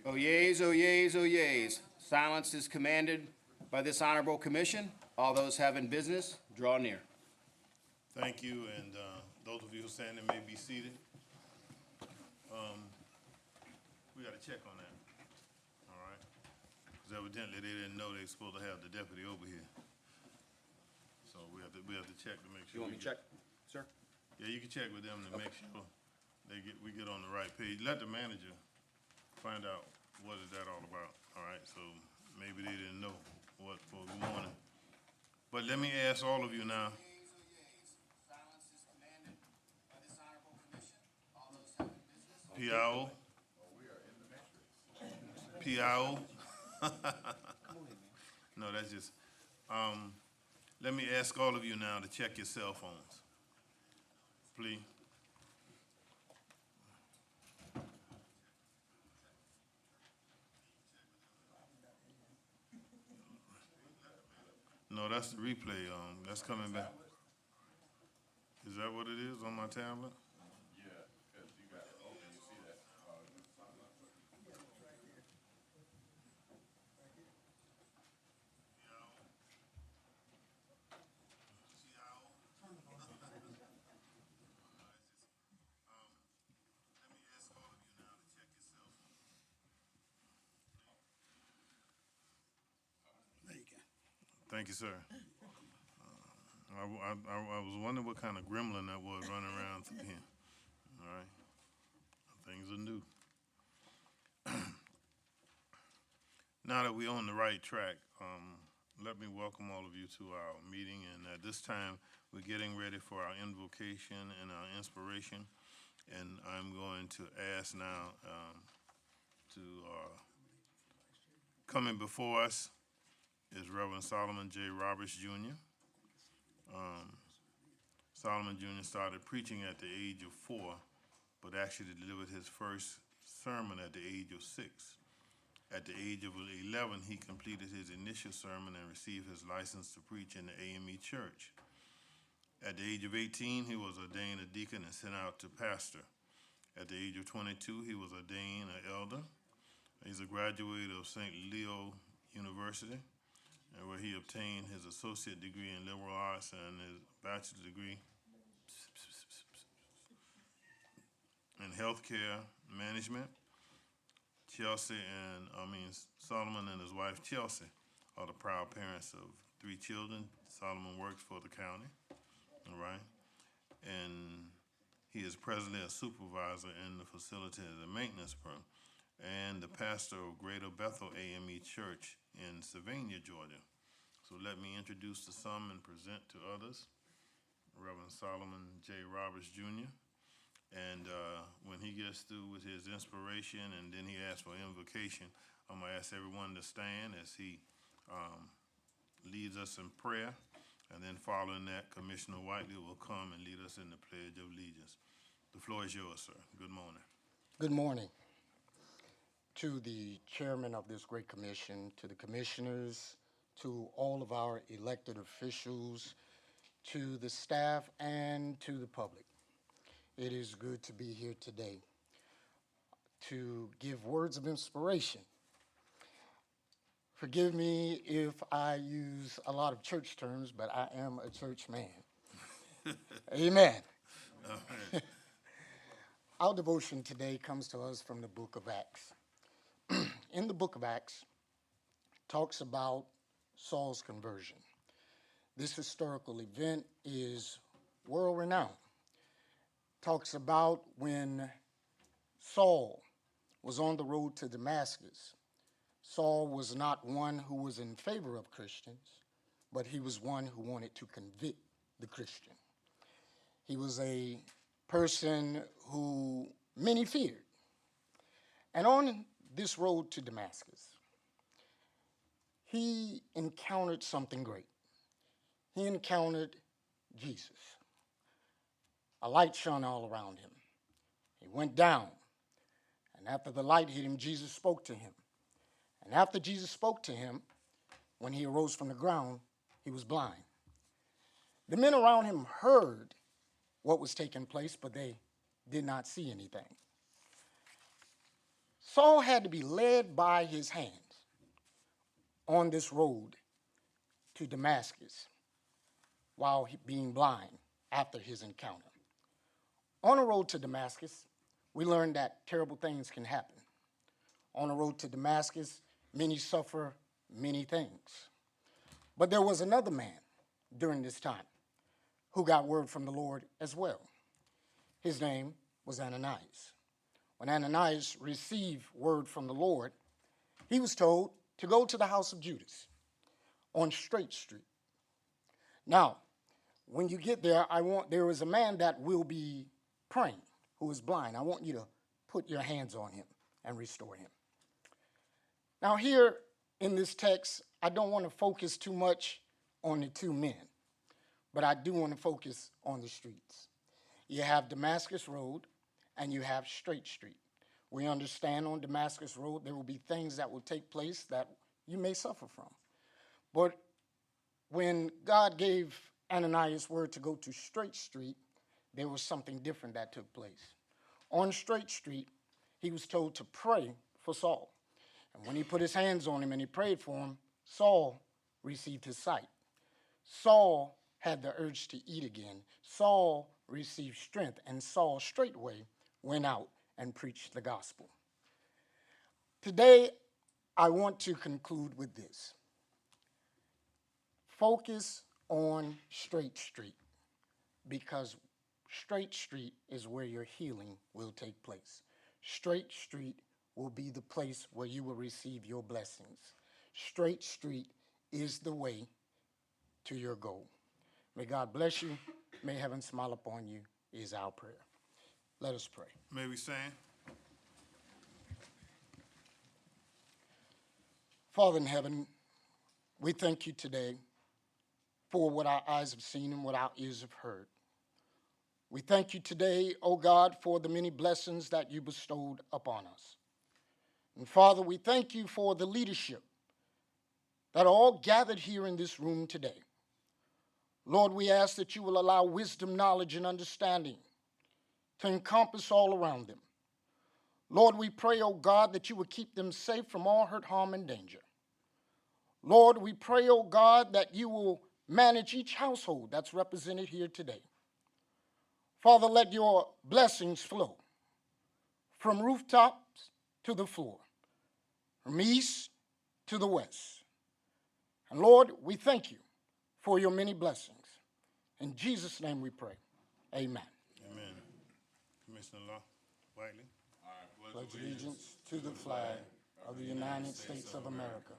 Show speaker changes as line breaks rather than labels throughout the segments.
Oh yeas, oh yeas, oh yeas. Silence is commanded by this honorable commission. All those having business, draw near.
Thank you, and those of you who are standing may be seated. We got to check on that, all right? Because evidently they didn't know they were supposed to have the deputy over here. So we have to check to make sure.
sir?
Yeah, you can check with them to make sure we get on the right page. Let the manager find out what is that all about, all right? So maybe they didn't know what for the morning. But let me ask all of you now.
Silence is commanded by this honorable commission. All those having business.
PIO? PIO? No, that's just, let me ask all of you now to check your cell phones, please. No, that's the replay, that's coming back. Is that what it is on my tablet? Let me ask all of you now to check your cell phone.
There you go.
Thank you, sir. I was wondering what kind of gremlin that was running around through here. All right, things are new. Now that we're on the right track, let me welcome all of you to our meeting. And at this time, we're getting ready for our invocation and our inspiration. And I'm going to ask now to coming before us is Reverend Solomon J. Roberts Jr. Solomon Jr. started preaching at the age of 4, but actually delivered his first sermon at the age of 6. At the age of 11, he completed his initial sermon and received his license to preach in the AME church. At the age of 18, he was ordained a deacon and sent out to pastor. At the age of 22, he was ordained an elder. He's a graduate of St. Leo University, where he obtained his associate degree in liberal arts and his bachelor's degree in healthcare management. Solomon and his wife Chelsea are the proud parents of 3 children. Solomon works for the county, all right? And he is presently a supervisor in the facilities and maintenance firm and the pastor of Greater Bethel AME Church in Sylvania, Georgia. So let me introduce to some and present to others Reverend Solomon J. Roberts Jr. And when he gets through with his inspiration and then he asks for invocation, I'm going to ask everyone to stand as he leads us in prayer. And then following that, Commissioner Whiteley will come and lead us in the Pledge of Allegiance. The floor is yours, sir. Good morning.
Good morning to the chairman of this great commission, to the commissioners, to all of our elected officials, to the staff, and to the public. It is good to be here today to give words of inspiration. Forgive me if I use a lot of church terms, but I am a church man. Amen. Our devotion today comes to us from the book of Acts. In the book of Acts, talks about Saul's conversion. This historical event is world renowned. Talks about when Saul was on the road to Damascus. Saul was not one who was in favor of Christians, but he was one who wanted to convict the Christian. He was a person who many feared. And on this road to Damascus, he encountered something great. He encountered Jesus. A light shone all around him. He went down, and after the light hit him, Jesus spoke to him. And after Jesus spoke to him, when he arose from the ground, he was blind. The men around him heard what was taking place, but they did not see anything. Saul had to be led by his hands on this road to Damascus while being blind after his encounter. On the road to Damascus, we learned that terrible things can happen. On the road to Damascus, many suffer many things. But there was another man during this time who got word from the Lord as well. His name was Ananias. When Ananias received word from the Lord, he was told to go to the house of Judas on Straight Street. Now, when you get there, there is a man that will be praying who is blind. I want you to put your hands on him and restore him. Now, here in this text, I don't want to focus too much on the two men, but I do want to focus on the streets. You have Damascus Road and you have Straight Street. We understand on Damascus Road there will be things that will take place that you may suffer from. But when God gave Ananias word to go to Straight Street, there was something different that took place. On Straight Street, he was told to pray for Saul. And when he put his hands on him and he prayed for him, Saul received his sight. Saul had the urge to eat again. Saul received strength, and Saul straightway went out and preached the gospel. Today, I want to conclude with this. Focus on Straight Street, because Straight Street is where your healing will take place. Straight Street will be the place where you will receive your blessings. Straight Street is the way to your goal. May God bless you. May heaven smile upon you is our prayer. Let us pray.
May we stand?
Father in heaven, we thank you today for what our eyes have seen and what our ears have heard. We thank you today, O God, for the many blessings that you bestowed upon us. And Father, we thank you for the leadership that are all gathered here in this room today. Lord, we ask that you will allow wisdom, knowledge, and understanding to encompass all around them. Lord, we pray, O God, that you would keep them safe from all hurt, harm, and danger. Lord, we pray, O God, that you will manage each household that's represented here today. Father, let your blessings flow from rooftops to the floor, from east to the west. And Lord, we thank you for your many blessings. In Jesus' name we pray. Amen.
Amen. Commissioner Law, Whiteley.
Pledge allegiance to the flag of the United States of America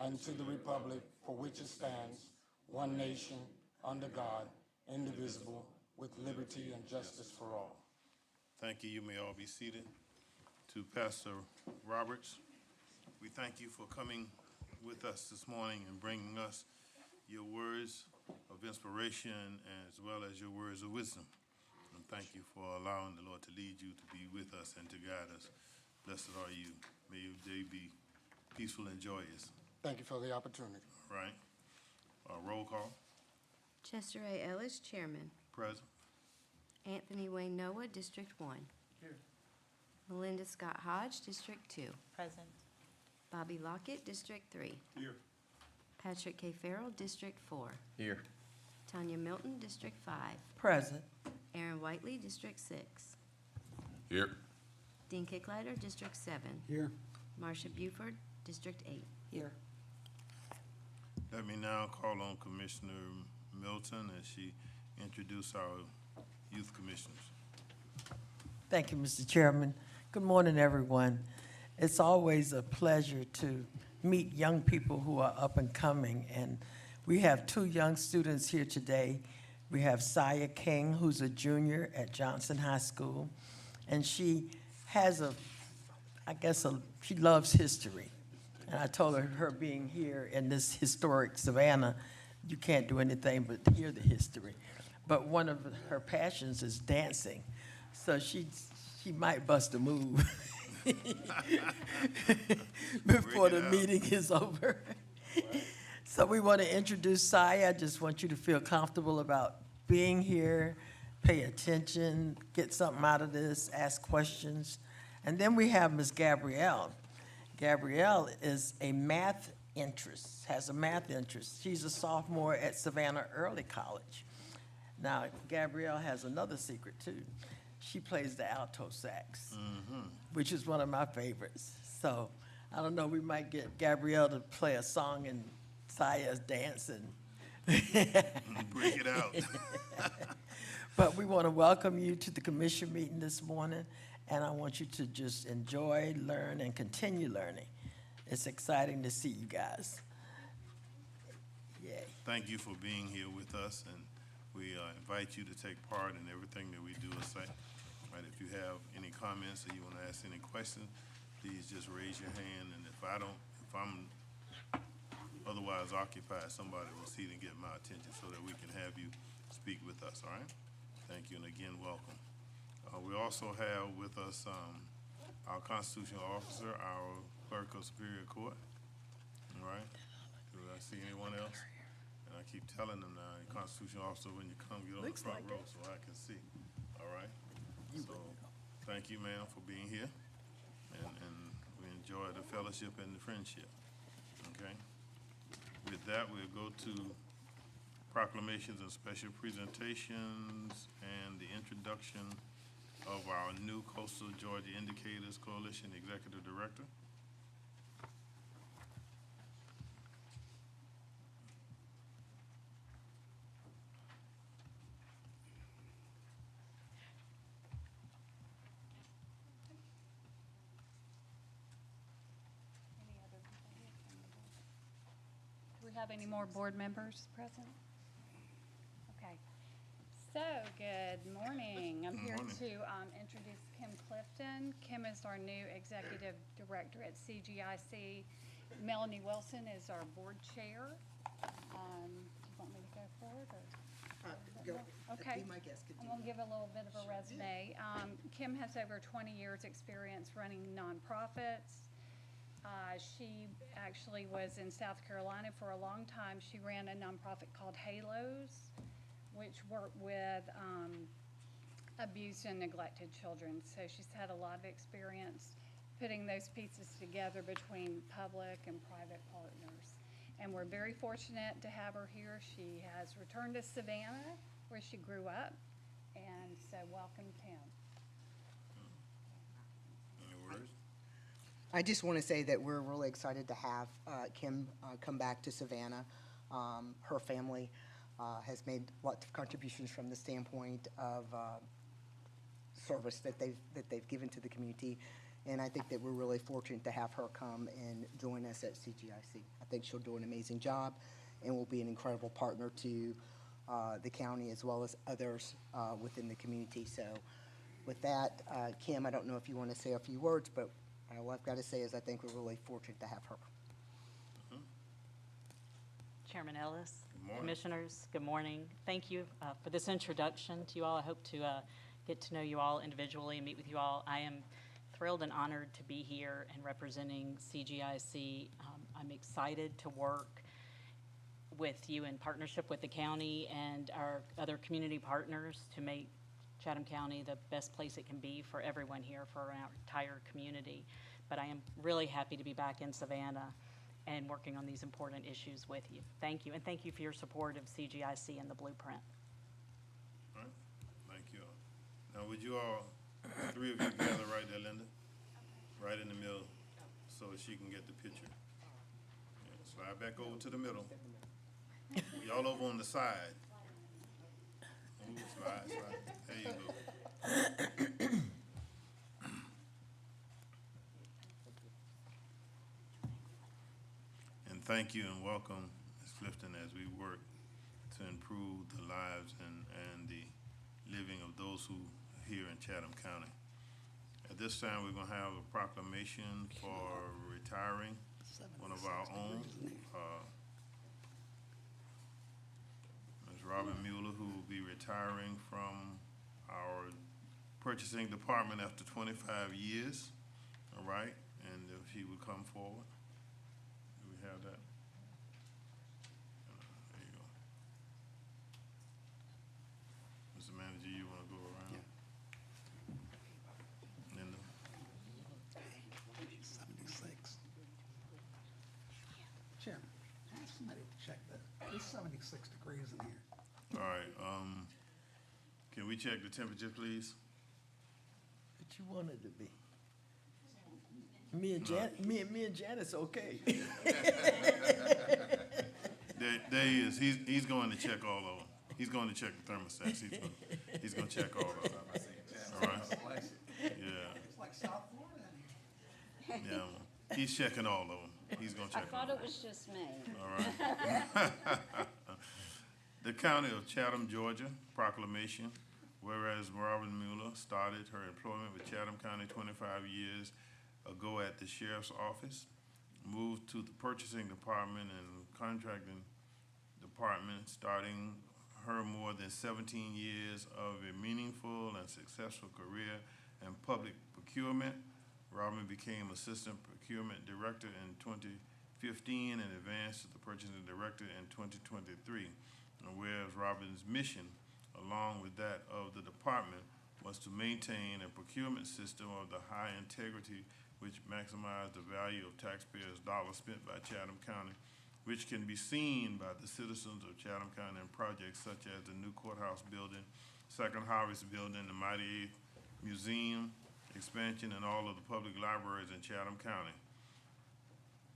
and to the republic for which it stands, one nation, under God, indivisible, with liberty and justice for all.
Thank you. You may all be seated. To Pastor Roberts, we thank you for coming with us this morning and bringing us your words of inspiration as well as your words of wisdom. And thank you for allowing the Lord to lead you, to be with us, and to guide us. Blessed are you. May your day be peaceful and joyous.
Thank you for the opportunity.
All right. Roll call.
Chester A. Ellis, Chairman.
Present.
Anthony Wayne Noah, District 1.
Here.
Melinda Scott Hodge, District 2.
Present.
Bobby Lockett, District 3.
Here.
Patrick K. Farrell, District 4.
Here.
Tanya Milton, District 5.
Present.
Aaron Whiteley, District 6.
Here.
Dean Kicklighter, District 7.
Here.
Marcia Buford, District 8.
Here.
Let me now call on Commissioner Milton as she introduces our youth commissioners.
Thank you, Mr. Chairman. Good morning, everyone. It's always a pleasure to meet young people who are up and coming, and we have two young students here today. We have Saya King, who's a junior at Johnson High School, and she has she loves history. And I told her being here in this historic Savannah, you can't do anything but hear the history. But one of her passions is dancing, so she might bust a move before the meeting is over. So we want to introduce Saya. I just want you to feel comfortable about being here, pay attention, get something out of this, ask questions. And then we have Ms. Gabrielle. Gabrielle is a math interest, has a math interest. She's a sophomore at Savannah Early College. Now, Gabrielle has another secret too. She plays the alto sax, which is one of my favorites. So, I don't know, we might get Gabrielle to play a song and Saya's dancing.
Break it out.
But we want to welcome you to the commission meeting this morning, and I want you to just enjoy, learn, and continue learning. It's exciting to see you guys. Yay.
Thank you for being here with us, and we invite you to take part in everything that we do and say. Right, if you have any comments or you want to ask any questions, please just raise your hand, and if I'm otherwise occupied, somebody will see it and get my attention so that we can have you speak with us, all right? Thank you, and again, welcome. We also have with us our constitutional officer, our clerk of Superior Court, all right? Do I see anyone else? And I keep telling them now, constitutional officer, when you come, get on the front row so I can see, all right? So, thank you, ma'am, for being here, and we enjoy the fellowship and the friendship, okay? With that, we'll go to proclamations and special presentations and the introduction of our new Coastal Georgia Indicators Coalition Executive Director.
Do we have any more board members present? Okay. So, good morning. I'm here
morning.
to introduce Kim Clifton. Kim is our new executive director at CGIC. Melanie Wilson is our board chair. Do you want me to go forward or? Okay. I'm gonna give a little bit of a resume. Kim has over 20 years' experience running nonprofits. She actually was in South Carolina for a long time. She ran a nonprofit called Halos, which worked with abused and neglected children. So she's had a lot of experience putting those pieces together between public and private partners. And we're very fortunate to have her here. She has returned to Savannah, where she grew up. And so welcome, Kim.
Any words?
I just want to say that we're really excited to have Kim come back to Savannah. Her family has made lots of contributions from the standpoint of service that they've given to the community, and I think that we're really fortunate to have her come and join us at CGIC. I think she'll do an amazing job, and will be an incredible partner to the county as well as others within the community. So, with that, Kim, I don't know if you want to say a few words, but all I've got to say is I think we're really fortunate to have her.
Chairman Ellis,
morning.
Commissioners, good morning. Thank you for this introduction to you all. I hope to get to know you all individually and meet with you all. I am thrilled and honored to be here and representing CGIC. I'm excited to work with you in partnership with the county and our other community partners to make Chatham County the best place it can be for everyone here, for our entire community. But I am really happy to be back in Savannah and working on these important issues with you. Thank you, and thank you for your support of CGIC and the Blueprint.
All right, thank you all. Now, would you all, three of you gather right there, Linda? Right in the middle, so that she can get the picture. Yeah, slide back over to the middle. Y'all over on the side. Ooh, slide. There you go. And thank you and welcome, Ms. Clifton, as we work to improve the lives and the living of those who are here in Chatham County. At this time, we're gonna have a proclamation for retiring one of our own, Ms. Robin Mueller, who will be retiring from our purchasing department after 25 years, all right? And if she would come forward. Do we have that? There you go. Mr. Manager, you wanna go around? Linda?
96 degrees in here.
All right, can we check the temperature, please?
What you want it to be? Me and Janice, okay.
There he is. He's going to check all of them. He's going to check the thermostats. He's going to check all of them. All right? Yeah.
It's like South Florida in here.
Yeah. He's checking all of them. He's going to
I
check all
thought
of
it
them.
was just me.
All right. The County of Chatham, Georgia proclamation, whereas Robin Mueller started her employment with Chatham County 25 years ago at the Sheriff's Office, moved to the Purchasing Department and Contracting Department, starting her more than 17 years of a meaningful and successful career in public procurement. Robin became Assistant Procurement Director in 2015 and advanced to the Purchasing Director in 2023. And whereas Robin's mission, along with that of the department, was to maintain a procurement system of the high integrity which maximized the value of taxpayers' dollars spent by Chatham County, which can be seen by the citizens of Chatham County in projects such as the new courthouse building, Second Harvest Building, the Mighty Eighth Museum expansion, and all of the public libraries in Chatham County.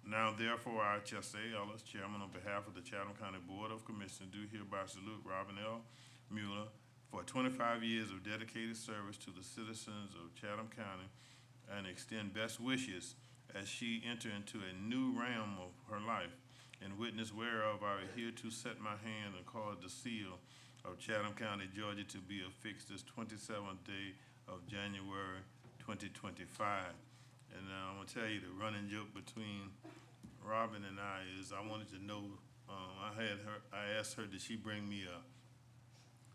Now therefore, I, Chester A. Ellis, Chairman, on behalf of the Chatham County Board of Commissioners, do hereby salute Robin L. Mueller for 25 years of dedicated service to the citizens of Chatham County and extend best wishes as she enter into a new realm of her life. In witness whereof, I here to set my hand and cause the seal of Chatham County, Georgia to be affixed this 27th day of January 2025. And I'm gonna tell you the running joke between Robin and I is I wanted to know, I asked her, did she bring me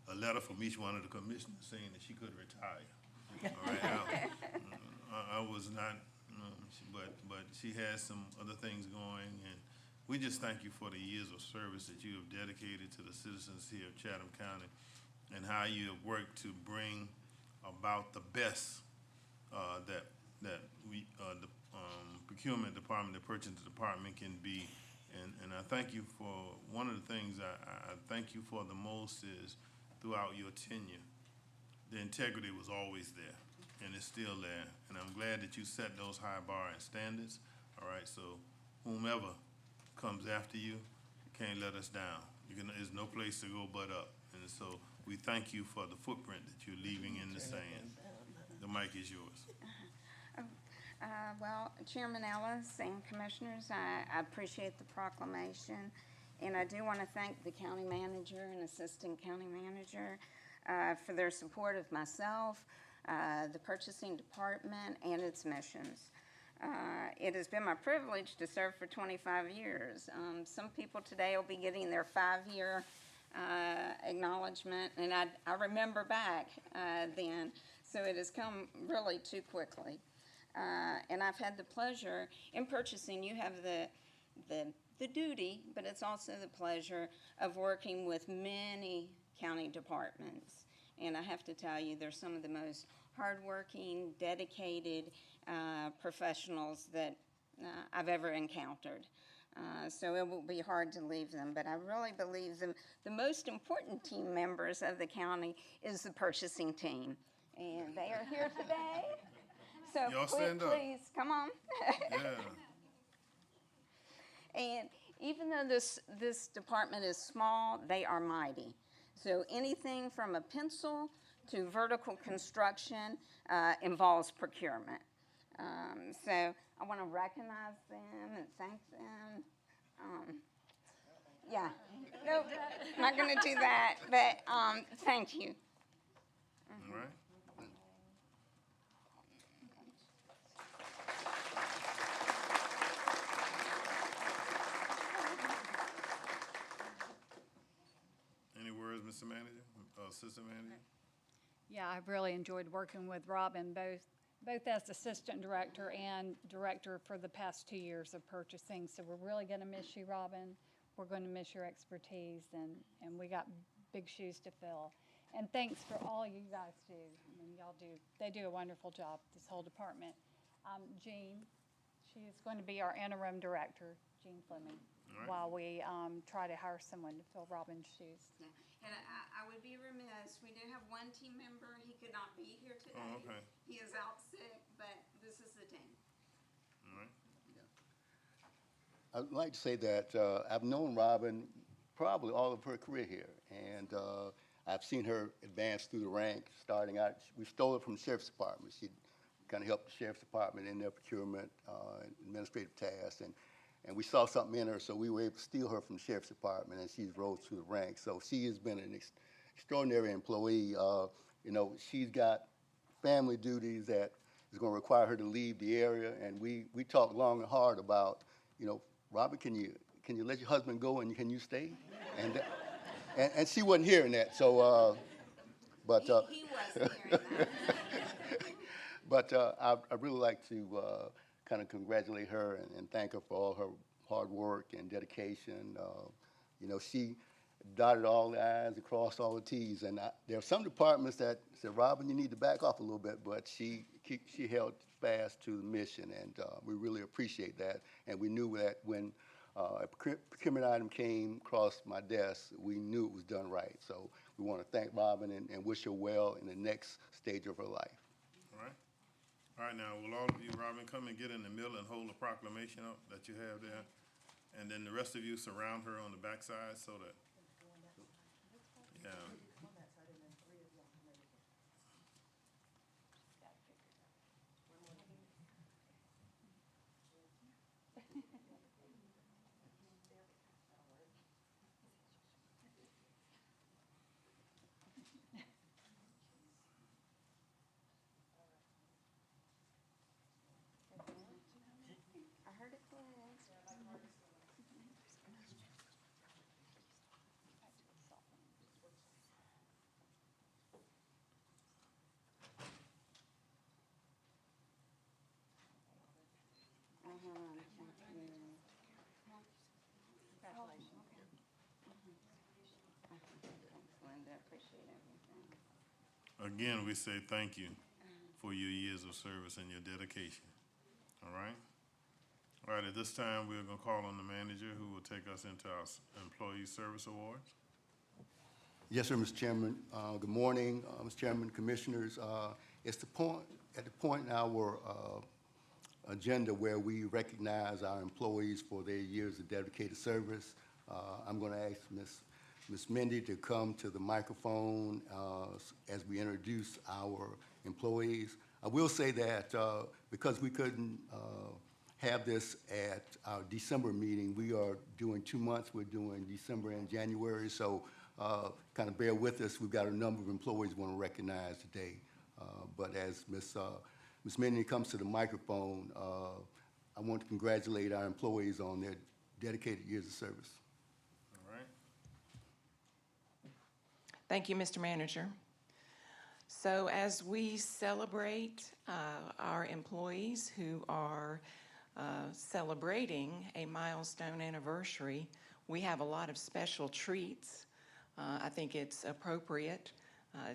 a letter from each one of the commissioners saying that she could retire? All right, I was not, but she has some other things going, and we just thank you for the years of service that you have dedicated to the citizens here of Chatham County and how you have worked to bring about the best that we, the procurement department, the purchasing department can be. And I thank you for, one of the things I thank you for the most is throughout your tenure, the integrity was always there, and it's still there. And I'm glad that you set those high bar and standards, all right? So whomever comes after you can't let us down. There's no place to go but up. And so we thank you for the footprint that you're leaving in the sand. The mic is yours.
Well, Chairman Ellis and Commissioners, I appreciate the proclamation, and I do want to thank the county manager and assistant county manager for their support of myself, the purchasing department, and its missions. It has been my privilege to serve for 25 years. Some people today will be getting their 5-year acknowledgement, and I remember back then, so it has come really too quickly. And I've had the pleasure in purchasing. You have the duty, but it's also the pleasure of working with many county departments. And I have to tell you, they're some of the most hardworking, dedicated professionals that I've ever encountered. So it will be hard to leave them, but I really believe the most important team members of the county is the purchasing team. And they are here today. So
Y'all stand up.
please, come on.
Yeah.
And even though this department is small, they are mighty. So anything from a pencil to vertical construction involves procurement. So I want to recognize them and thank them. Yeah, nope, not going to do that, but thank you.
All right. Any words, Mr. Manager, Assistant Manager?
Yeah, I've really enjoyed working with Robin, both as assistant director and director for the past 2 years of purchasing. So we're really going to miss you, Robin. We're going to miss your expertise, and we got big shoes to fill. And thanks for all you guys do. I mean, they do a wonderful job, this whole department. Jean, she is going to be our interim director, Jean Fleming.
right.
while we try to hire someone to fill Robin's shoes.
Yeah. And I would be remiss, we do have one team member, he could not be here today.
Oh, okay.
He is out sick, but this is the team.
All right.
I'd like to say that I've known Robin probably all of her career here, and I've seen her advance through the ranks, starting out. We stole her from the Sheriff's Department. She kind of helped the Sheriff's Department in their procurement, administrative tasks, and we saw something in her, so we were able to steal her from the Sheriff's Department, and she's rose through the ranks. So she has been an extraordinary employee. You know, she's got family duties that is going to require her to leave the area, and we talked long and hard about, you know, Robin, can you let your husband go and can you stay? And she wasn't hearing that. So, but
He wasn't hearing that.
but I really like to kind of congratulate her and thank her for all her hard work and dedication. You know, she dotted all the I's and crossed all the T's. And there are some departments that said, Robin, you need to back off a little bit, but she held fast to the mission, and we really appreciate that. And we knew that when a procurement item came across my desk, we knew it was done right. So we want to thank Robin and wish her well in the next stage of her life.
All right. All right, now, will all of you, Robin, come and get in the middle and hold the proclamation up that you have there? And then the rest of you surround her on the backside so that, yeah.
I heard it close. Congratulations. Thanks, Linda, appreciate everything.
Again, we say thank you for your years of service and your dedication. All right? All right, at this time, we're going to call on the manager who will take us into our Employee Service Awards.
Yes, sir, Mr. Chairman. Good morning, Mr. Chairman, Commissioners. It's at the point in our agenda where we recognize our employees for their years of dedicated service. I'm going to ask Ms. Mindy to come to the microphone as we introduce our employees. I will say that because we couldn't have this at our December meeting, we are doing 2 months. We're doing December and January, so kind of bear with us. We've got a number of employees we want to recognize today. But as Ms. Mindy comes to the microphone, I want to congratulate our employees on their dedicated years of service.
All right?
Thank you, Mr. Manager. So as we celebrate our employees who are celebrating a milestone anniversary, we have a lot of special treats. I think it's appropriate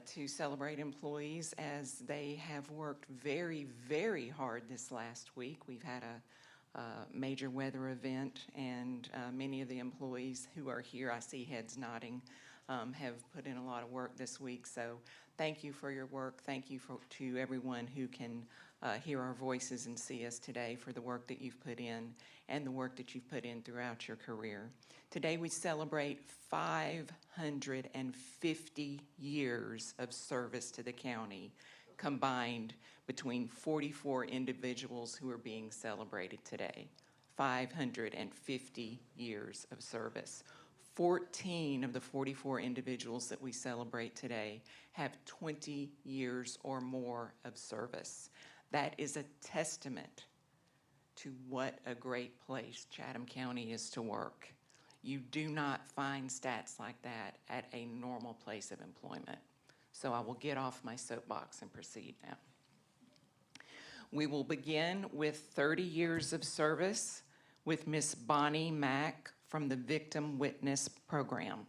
to celebrate employees as they have worked very, very hard this last week. We've had a major weather event, and many of the employees who are here, I see heads nodding, have put in a lot of work this week. So thank you for your work. Thank you to everyone who can hear our voices and see us today for the work that you've put in and the work that you've put in throughout your career. Today we celebrate 550 years of service to the county combined between 44 individuals who are being celebrated today. 550 years of service. 14 of the 44 individuals that we celebrate today have 20 years or more of service. That is a testament to what a great place Chatham County is to work. You do not find stats like that at a normal place of employment. So I will get off my soapbox and proceed now. We will begin with 30 years of service with Miss Bonnie Mack from the Victim Witness Program.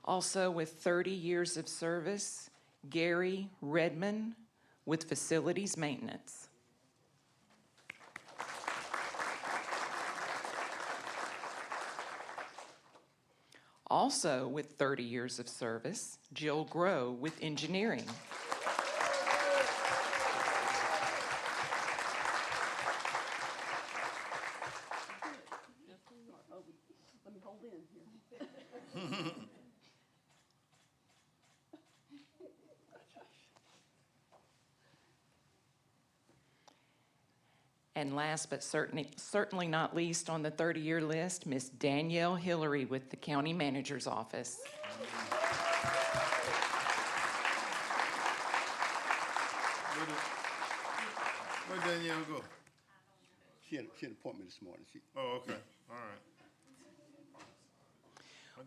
Also with 30 years of service, Gary Redman with facilities maintenance. Also with 30 years of service, Jill Grow with engineering. And last but certainly not least on the 30-year list, Miss Danielle Hillary with the County Manager's Office.
Where Danielle go?
She had an appointment this morning.
Oh, okay, all right.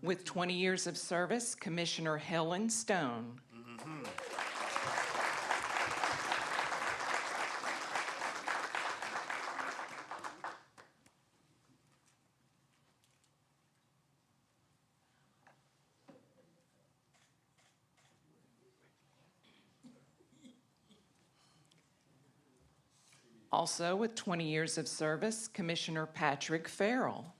With 20 years of service, Commissioner Helen Stone. Also with 20 years of service, Commissioner Patrick Farrell.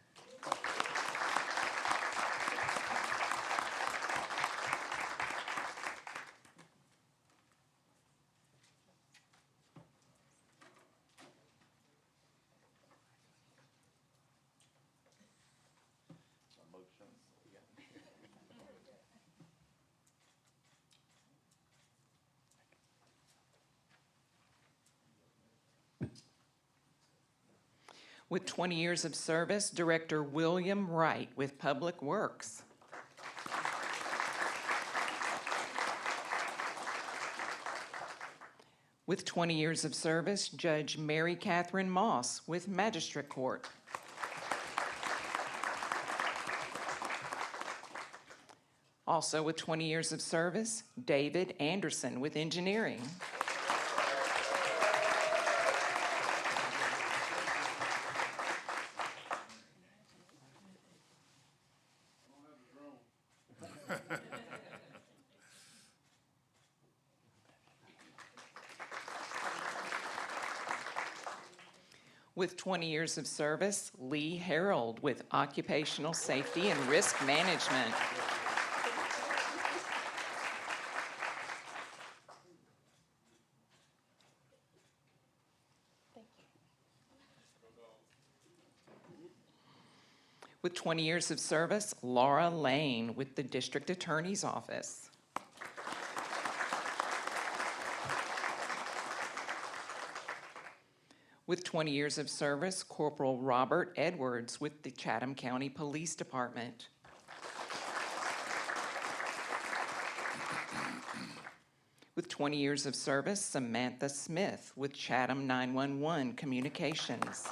With 20 years of service, Director William Wright with Public Works. With 20 years of service, Judge Mary Catherine Moss with Magistrate Court. Also with 20 years of service, David Anderson with Engineering. With 20 years of service, Lee Harold with Occupational Safety and Risk Management. With 20 years of service, Laura Lane with the District Attorney's Office. With 20 years of service, Corporal Robert Edwards with the Chatham County Police Department. With 20 years of service, Samantha Smith with Chatham 911 Communications.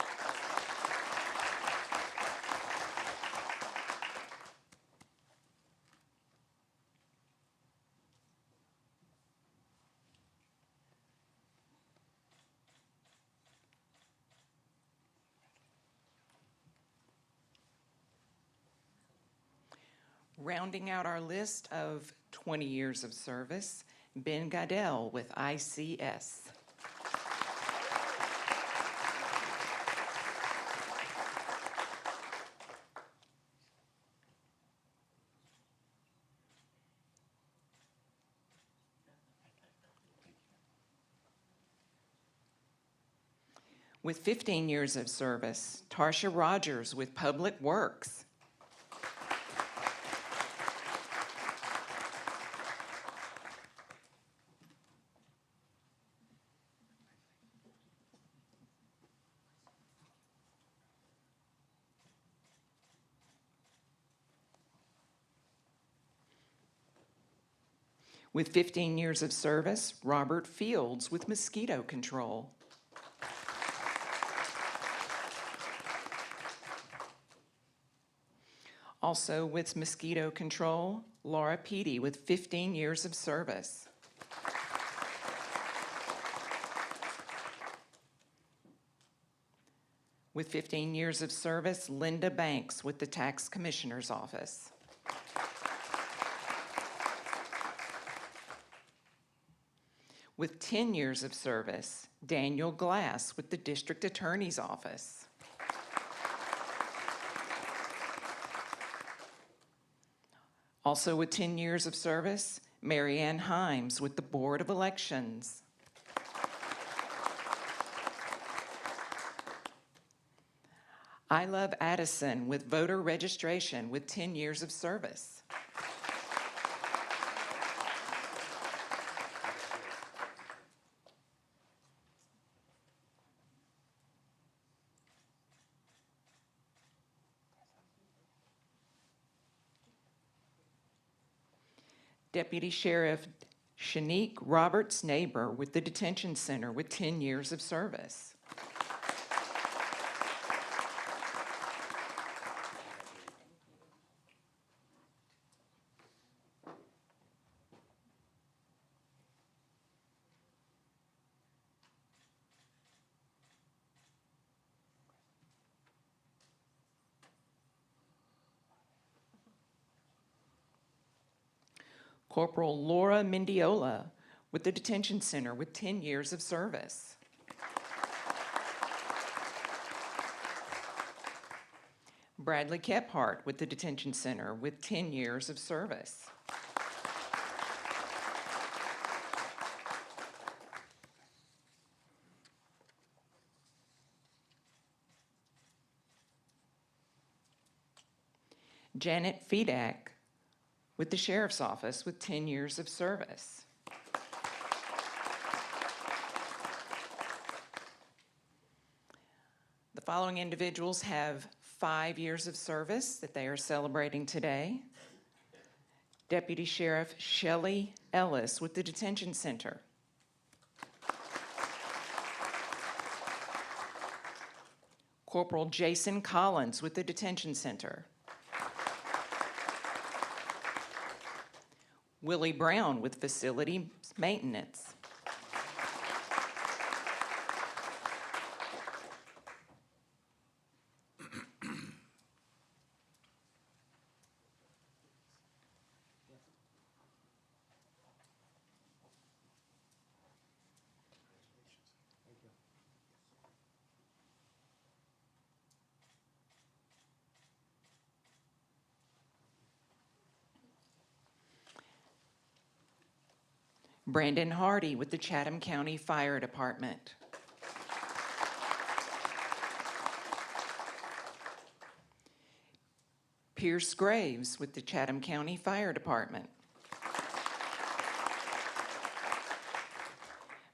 Rounding out our list of 20 years of service, Ben Goodell with ICS. With 15 years of service, Tarsha Rogers with Public Works. With 15 years of service, Robert Fields with Mosquito Control. Also with Mosquito Control, Laura Peedy with 15 years of service. With 15 years of service, Linda Banks with the Tax Commissioner's Office. With 10 years of service, Daniel Glass with the District Attorney's Office. Also with 10 years of service, Mary Ann Himes with the Board of Elections. I Love Addison with voter registration with 10 years of service. Deputy Sheriff Shanique Roberts Neighbor with the Detention Center with 10 years of service. Corporal Laura Mendiola with the Detention Center with 10 years of service. Bradley Kephart with the Detention Center with 10 years of service. Janet Fedak with the Sheriff's Office with 10 years of service. The following individuals have 5 years of service that they are celebrating today. Deputy Sheriff Shelley Ellis with the Detention Center. Corporal Jason Collins with the Detention Center. Willie Brown with Facility Maintenance. Brandon Hardy with the Chatham County Fire Department. Pierce Graves with the Chatham County Fire Department.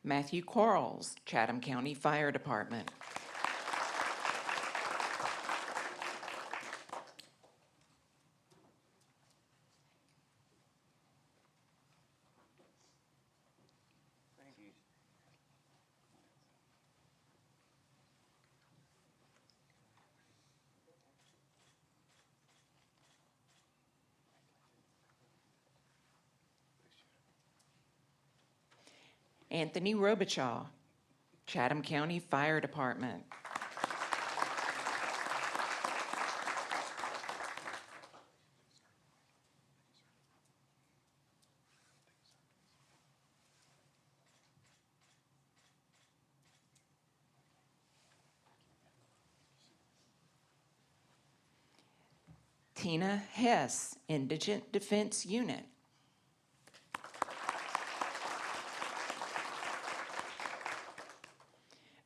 Matthew Quarles, Chatham County Fire Department. Anthony Robichaud, Chatham County Fire Department. Tina Hess, Indigent Defense Unit.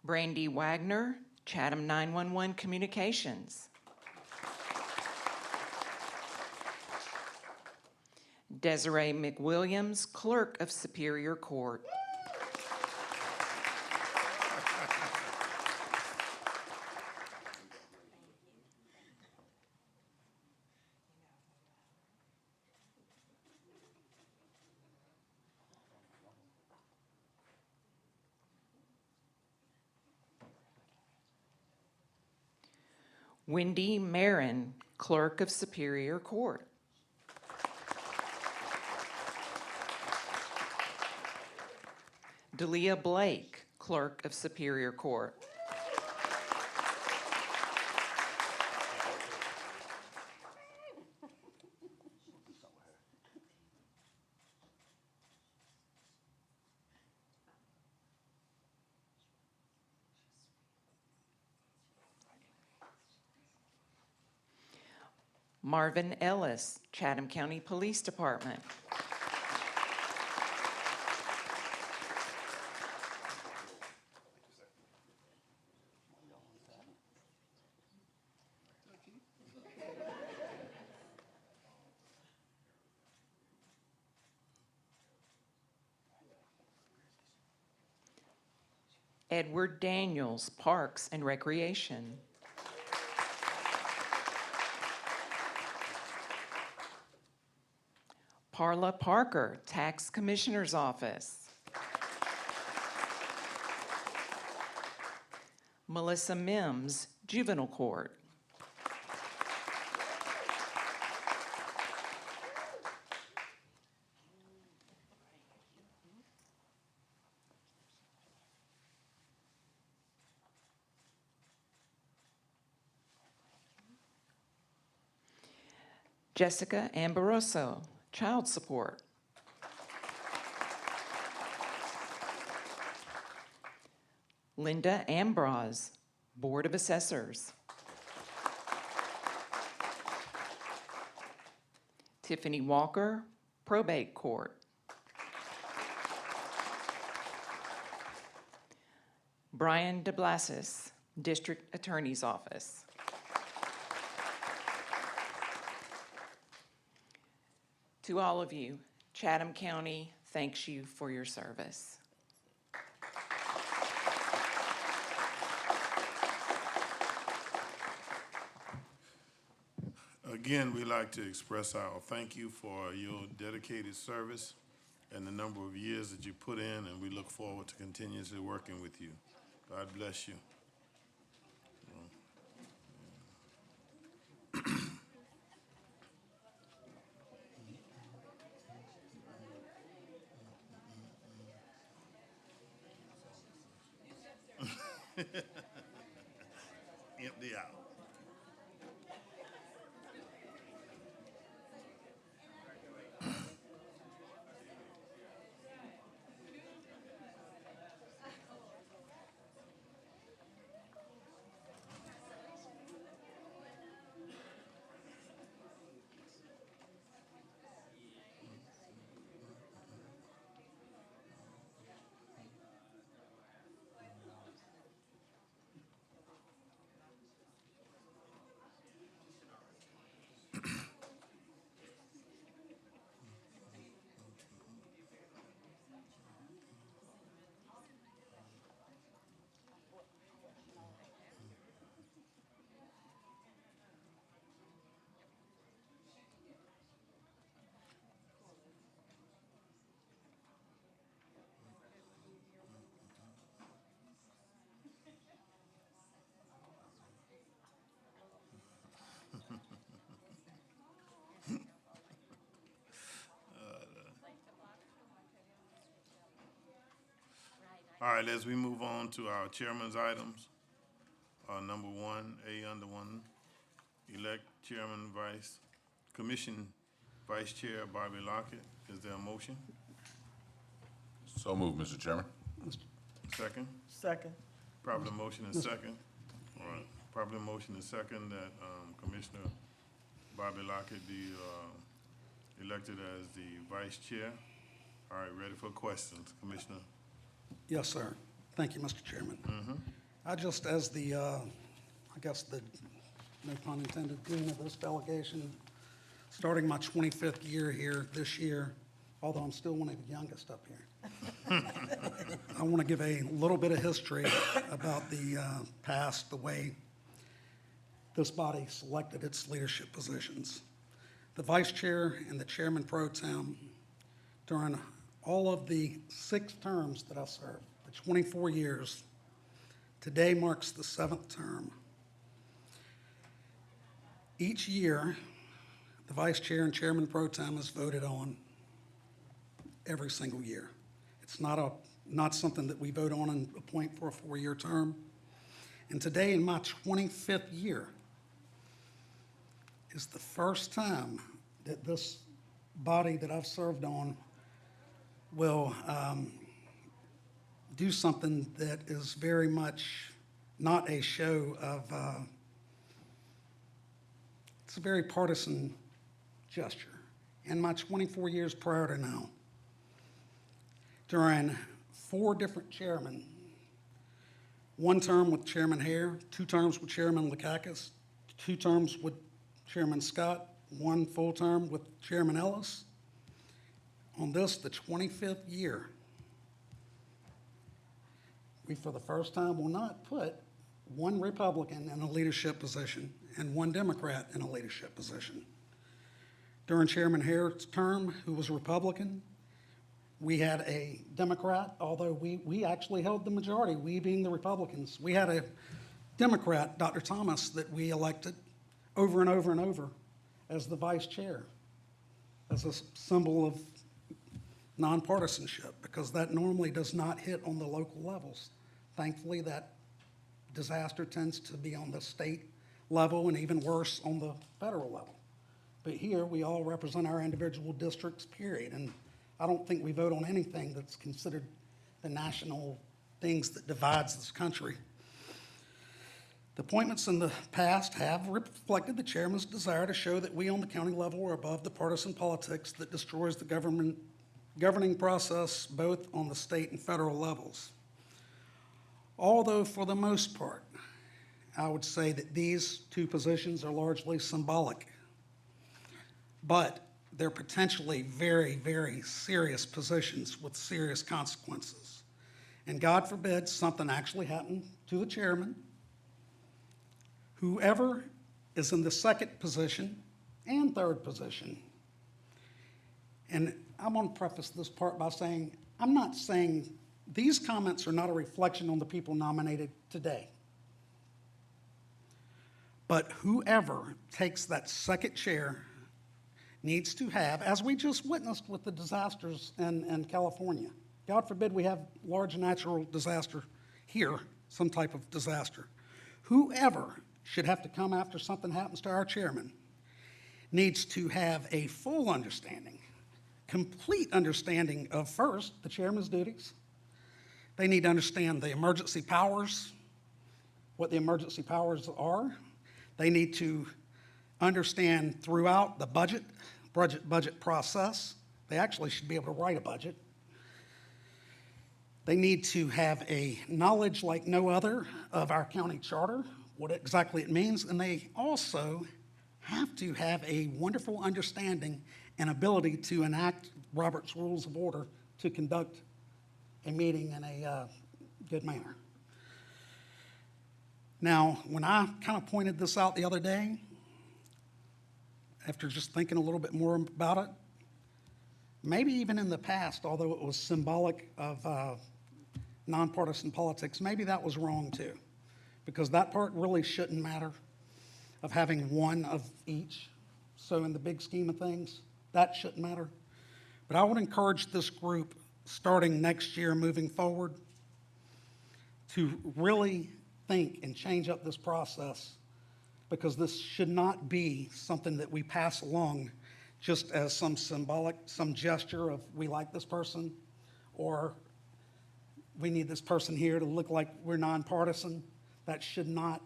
Brandy Wagner, Chatham 911 Communications. Desiree McWilliams, Clerk of Superior Court. Wendy Marin, Clerk of Superior Court. Delia Blake, Clerk of Superior Court. Marvin Ellis, Chatham County Police Department. Edward Daniels, Parks and Recreation. Parla Parker, Tax Commissioner's Office. Melissa Mims, Juvenile Court. Jessica Amoroso, Child Support. Linda Ambrose, Board of Assessors. Tiffany Walker, Probate Court. Brian DeBlasis, District Attorney's Office. To all of you, Chatham County thanks you for your service.
Again, we'd like to express our thank you for your dedicated service and the number of years that you put in, and we look forward to continuously working with you. God bless you. Empty out. All right, as we move on to our chairman's items, number 1A under 1, elect chairman, commission vice chair Bobby Lockett. Is there a motion?
So moved, Mr. Chairman.
Second?
Second.
Probably motion is second. All right, probably motion is second that Commissioner Bobby Lockett be elected as the vice chair. All right, ready for questions, Commissioner?
Yes, sir. Thank you, Mr. Chairman. I just, as the, I guess the, no pun intended, dean of this delegation, starting my 25th year here this year, although I'm still one of the youngest up here. I want to give a little bit of history about the past, the way this body selected its leadership positions. The vice chair and the chairman pro tem, during all of the 6 terms that I served, the 24 years, today marks the 7th term. Each year, the vice chair and chairman pro tem is voted on every single year. It's not something that we vote on and appoint for a 4-year term. And today, in my 25th year, is the first time that this body that I've served on will do something that is very much not a show of It's a very partisan gesture. In my 24 years prior to now, during 4 different chairmen, 1 term with Chairman Hare, 2 terms with Chairman Lakakis, 2 terms with Chairman Scott, 1 full term with Chairman Ellis. On this, the 25th year, we for the first time will not put 1 Republican in a leadership position and 1 Democrat in a leadership position. During Chairman Hare's term, who was a Republican, we had a Democrat, although we actually held the majority, we being the Republicans. We had a Democrat, Dr. Thomas, that we elected over and over and over as the vice chair, as a symbol of nonpartisanship, because that normally does not hit on the local levels. Thankfully, that disaster tends to be on the state level and even worse on the federal level. But here, we all represent our individual districts, period. And I don't think we vote on anything that's considered the national things that divides this country. The appointments in the past have reflected the chairman's desire to show that we on the county level are above the partisan politics that destroys the governing process both on the state and federal levels. Although for the most part, I would say that these 2 positions are largely symbolic, but they're potentially very, very serious positions with serious consequences. And God forbid something actually happened to the chairman. Whoever is in the 2nd position and 3rd position, and I'm going to preface this part by saying, I'm not saying these comments are not a reflection on the people nominated today. But whoever takes that 2nd chair needs to have, as we just witnessed with the disasters in California. God forbid we have large natural disaster here, some type of disaster. Whoever should have to come after something happens to our chairman needs to have a full understanding, complete understanding of, first, the chairman's duties. They need to understand the emergency powers, what the emergency powers are. They need to understand throughout the budget process. They actually should be able to write a budget. They need to have a knowledge like no other of our county charter, what exactly it means, and they also have to have a wonderful understanding and ability to enact Robert's Rules of Order to conduct a meeting in a good manner. Now, when I kind of pointed this out the other day, after just thinking a little bit more about it, maybe even in the past, although it was symbolic of nonpartisan politics, maybe that was wrong too, because that part really shouldn't matter, of having 1 of each. So in the big scheme of things, that shouldn't matter. But I would encourage this group, starting next year moving forward, to really think and change up this process, because this should not be something that we pass along just as some symbolic, some gesture of we like this person, or we need this person here to look like we're nonpartisan. That should not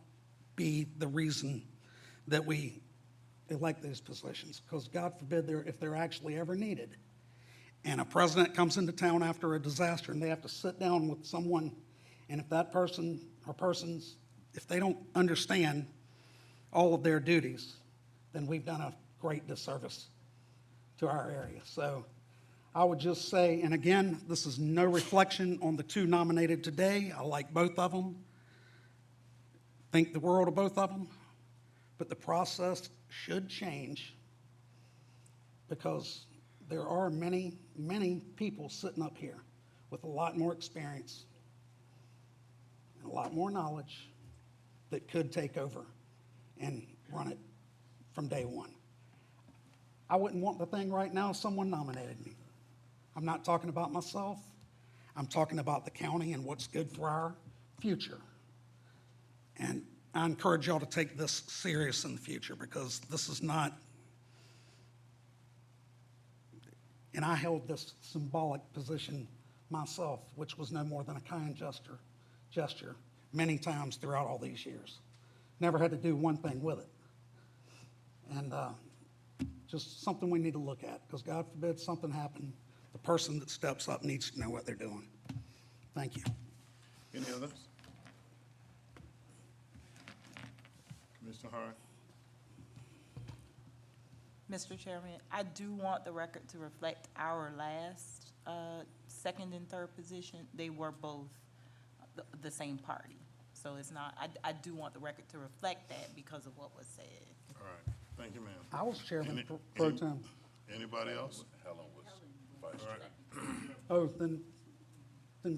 be the reason that we elect these positions, because God forbid if they're actually ever needed. And a president comes into town after a disaster and they have to sit down with someone, and if that person or persons, if they don't understand all of their duties, then we've done a great disservice to our area. So I would just say, and again, this is no reflection on the 2 nominated today. I like both of them. Think the world of both of them. But the process should change, because there are many, many people sitting up here with a lot more experience and a lot more knowledge that could take over and run it from day one. I wouldn't want the thing right now if someone nominated me. I'm not talking about myself. I'm talking about the county and what's good for our future. And I encourage y'all to take this serious in the future, because this is not, and I held this symbolic position myself, which was no more than a kind gesture many times throughout all these years. Never had to do one thing with it. And just something we need to look at, because God forbid something happen, the person that steps up needs to know what they're doing. Thank you.
Any others? Commissioner Hart?
Mr. Chairman, I do want the record to reflect our last second and third position. They were both the same party. So it's not, I do want the record to reflect that because of what was said.
All right, thank you, ma'am.
I was chairman
Any-
pro
any-
tem.
Anybody else?
Helen was vice
All
chair.
right,
Oh, then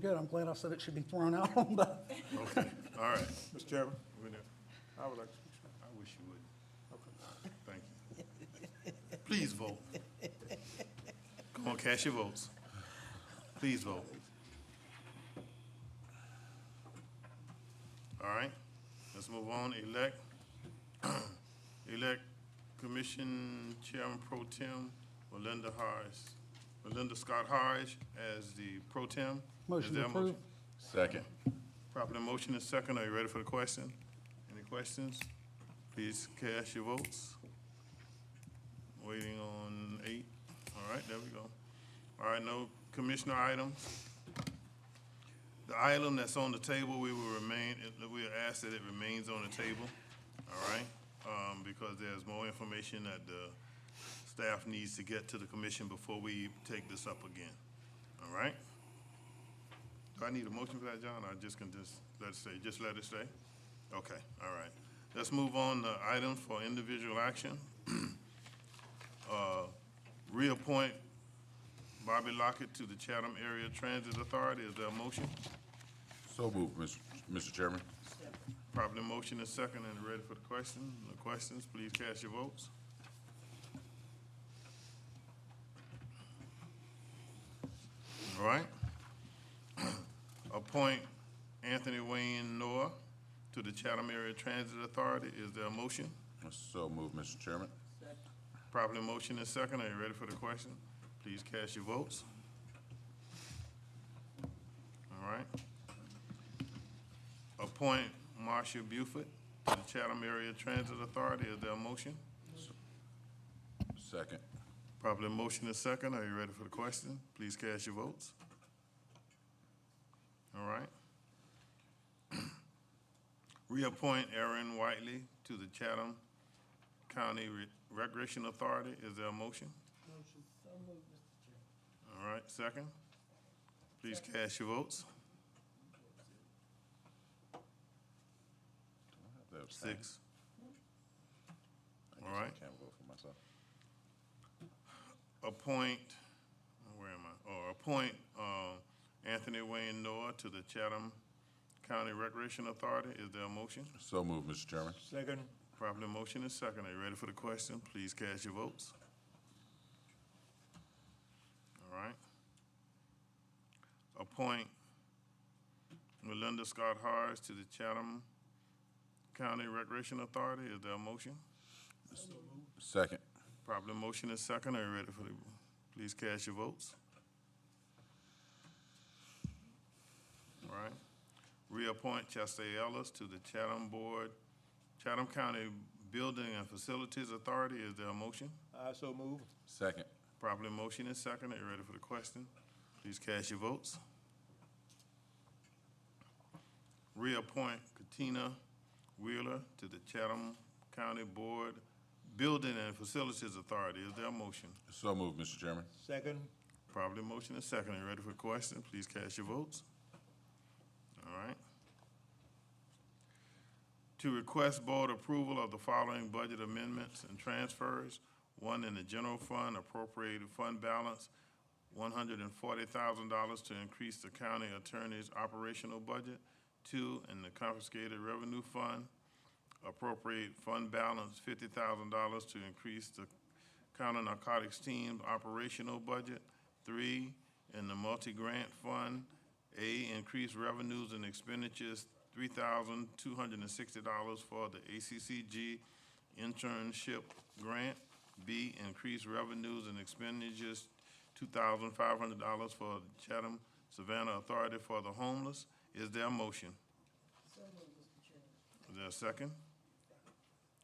good. I'm glad I said it should be thrown out on the.
okay, all right. Mr. Chairman? I would like to. I wish you would. Okay. Thank you. Please vote. Come on, cast your votes. Please vote. All right, let's move on. Elect Commission Chairman Pro Tem Melinda Scott Harris as the Pro Tem.
Motion
Is there a
approved.
Second.
Properly motion is second. Are you ready for the question? Any questions? Please cast your votes. Waiting on 8. All right, there we go. All right, no commissioner items. The item that's on the table, we will ask that it remains on the table, all right? Because there's more information that the staff needs to get to the commission before we take this up again, all right? Do I need a motion for that, John, or just can just let it stay? Just let it stay? Okay, all right. Let's move on to items for individual action. Reappoint Bobby Lockett to the Chatham Area Transit Authority. Is there a motion?
So moved, Mr. Chairman.
Properly motion is second and ready for the question. No questions, please cast your votes. All right. Appoint Anthony Wayne Noah to the Chatham Area Transit Authority. Is there a motion?
So moved, Mr. Chairman.
Properly motion is second. Are you ready for the question? Please cast your votes. All right. Appoint Marcia Buford to the Chatham Area Transit Authority. Is there a motion?
Second.
Properly motion is second. Are you ready for the question? Please cast your votes. All right. Reappoint Aaron Whiteley to the Chatham County Recreation Authority. Is there a motion?
Motion. So moved, Mr. Chairman.
All right, second. Please cast your votes.
Do I have to abstain?
6.
I guess
All right.
I can't vote for myself.
Appoint, where am I? Appoint Anthony Wayne Noah to the Chatham County Recreation Authority. Is there a motion?
So moved, Mr. Chairman.
Second.
Properly motion is second. Are you ready for the question? Please cast your votes. All right. Appoint Melinda Scott Harris to the Chatham County Recreation Authority. Is there a motion?
Second.
Properly motion is second. Are you ready for the, please cast your votes. All right. Reappoint Chester Ellis to the Chatham County Building and Facilities Authority. Is there a motion?
I so move.
Second.
Properly motion is second. Are you ready for the question? Please cast your votes. Reappoint Katina Wheeler to the Chatham County Building and Facilities Authority. Is there a motion?
So moved, Mr. Chairman.
Second.
Properly motion is second. Are you ready for the question? Please cast your votes. All right. To request board approval of the following budget amendments and transfers. 1, in the general fund, appropriated fund balance, $140,000 to increase the county attorney's operational budget. 2, in the confiscated revenue fund, appropriate fund balance, $50,000 to increase the counter narcotics team's operational budget. 3, in the multi-grant fund, A, increase revenues and expenditures, $3,260 for the ACCG internship grant. B, increase revenues and expenditures, $2,500 for the Chatham Savannah Authority for the Homeless. Is there a motion?
So moved, Mr. Chairman.
Is there a second?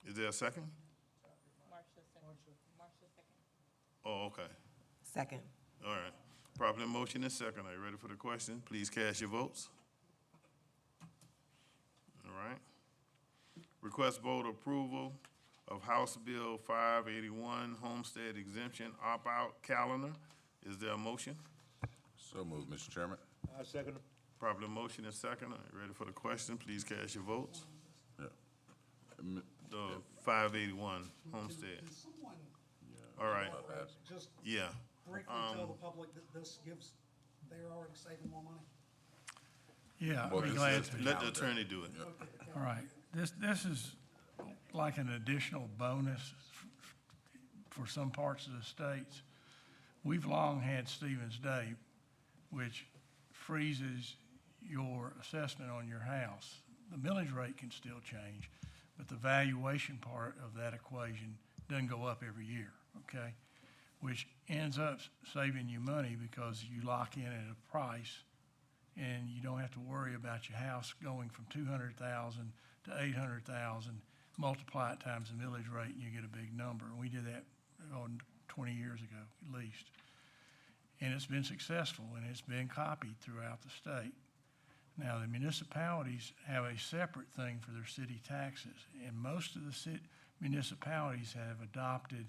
Is there a second? Oh, okay.
Second.
All right. Properly motion and second. Are you ready for the question? Please cast your votes. All right. Request vote approval of House Bill 581 Homestead Exemption Opt-out Calendar. Is there a motion?
So moved, Mr. Chairman.
Second.
Properly motion and second. Are you ready for the question? Please cast your votes.
Yeah.
The 581 Homestead.
Someone
All right.
just
Yeah.
briefly tell the public that this gives, they're already saving more money?
Yeah,
Well,
I'd be
this
glad
is-
to.
Let the attorney do it.
All right, this is like an additional bonus for some parts of the states. We've long had Stevens Day, which freezes your assessment on your house. The millage rate can still change, but the valuation part of that equation doesn't go up every year, okay? Which ends up saving you money because you lock in at a price and you don't have to worry about your house going from 200,000 to 800,000. Multiply it times the millage rate and you get a big number. And we did that 20 years ago at least. And it's been successful and it's been copied throughout the state. Now, the municipalities have a separate thing for their city taxes, and most of the municipalities have adopted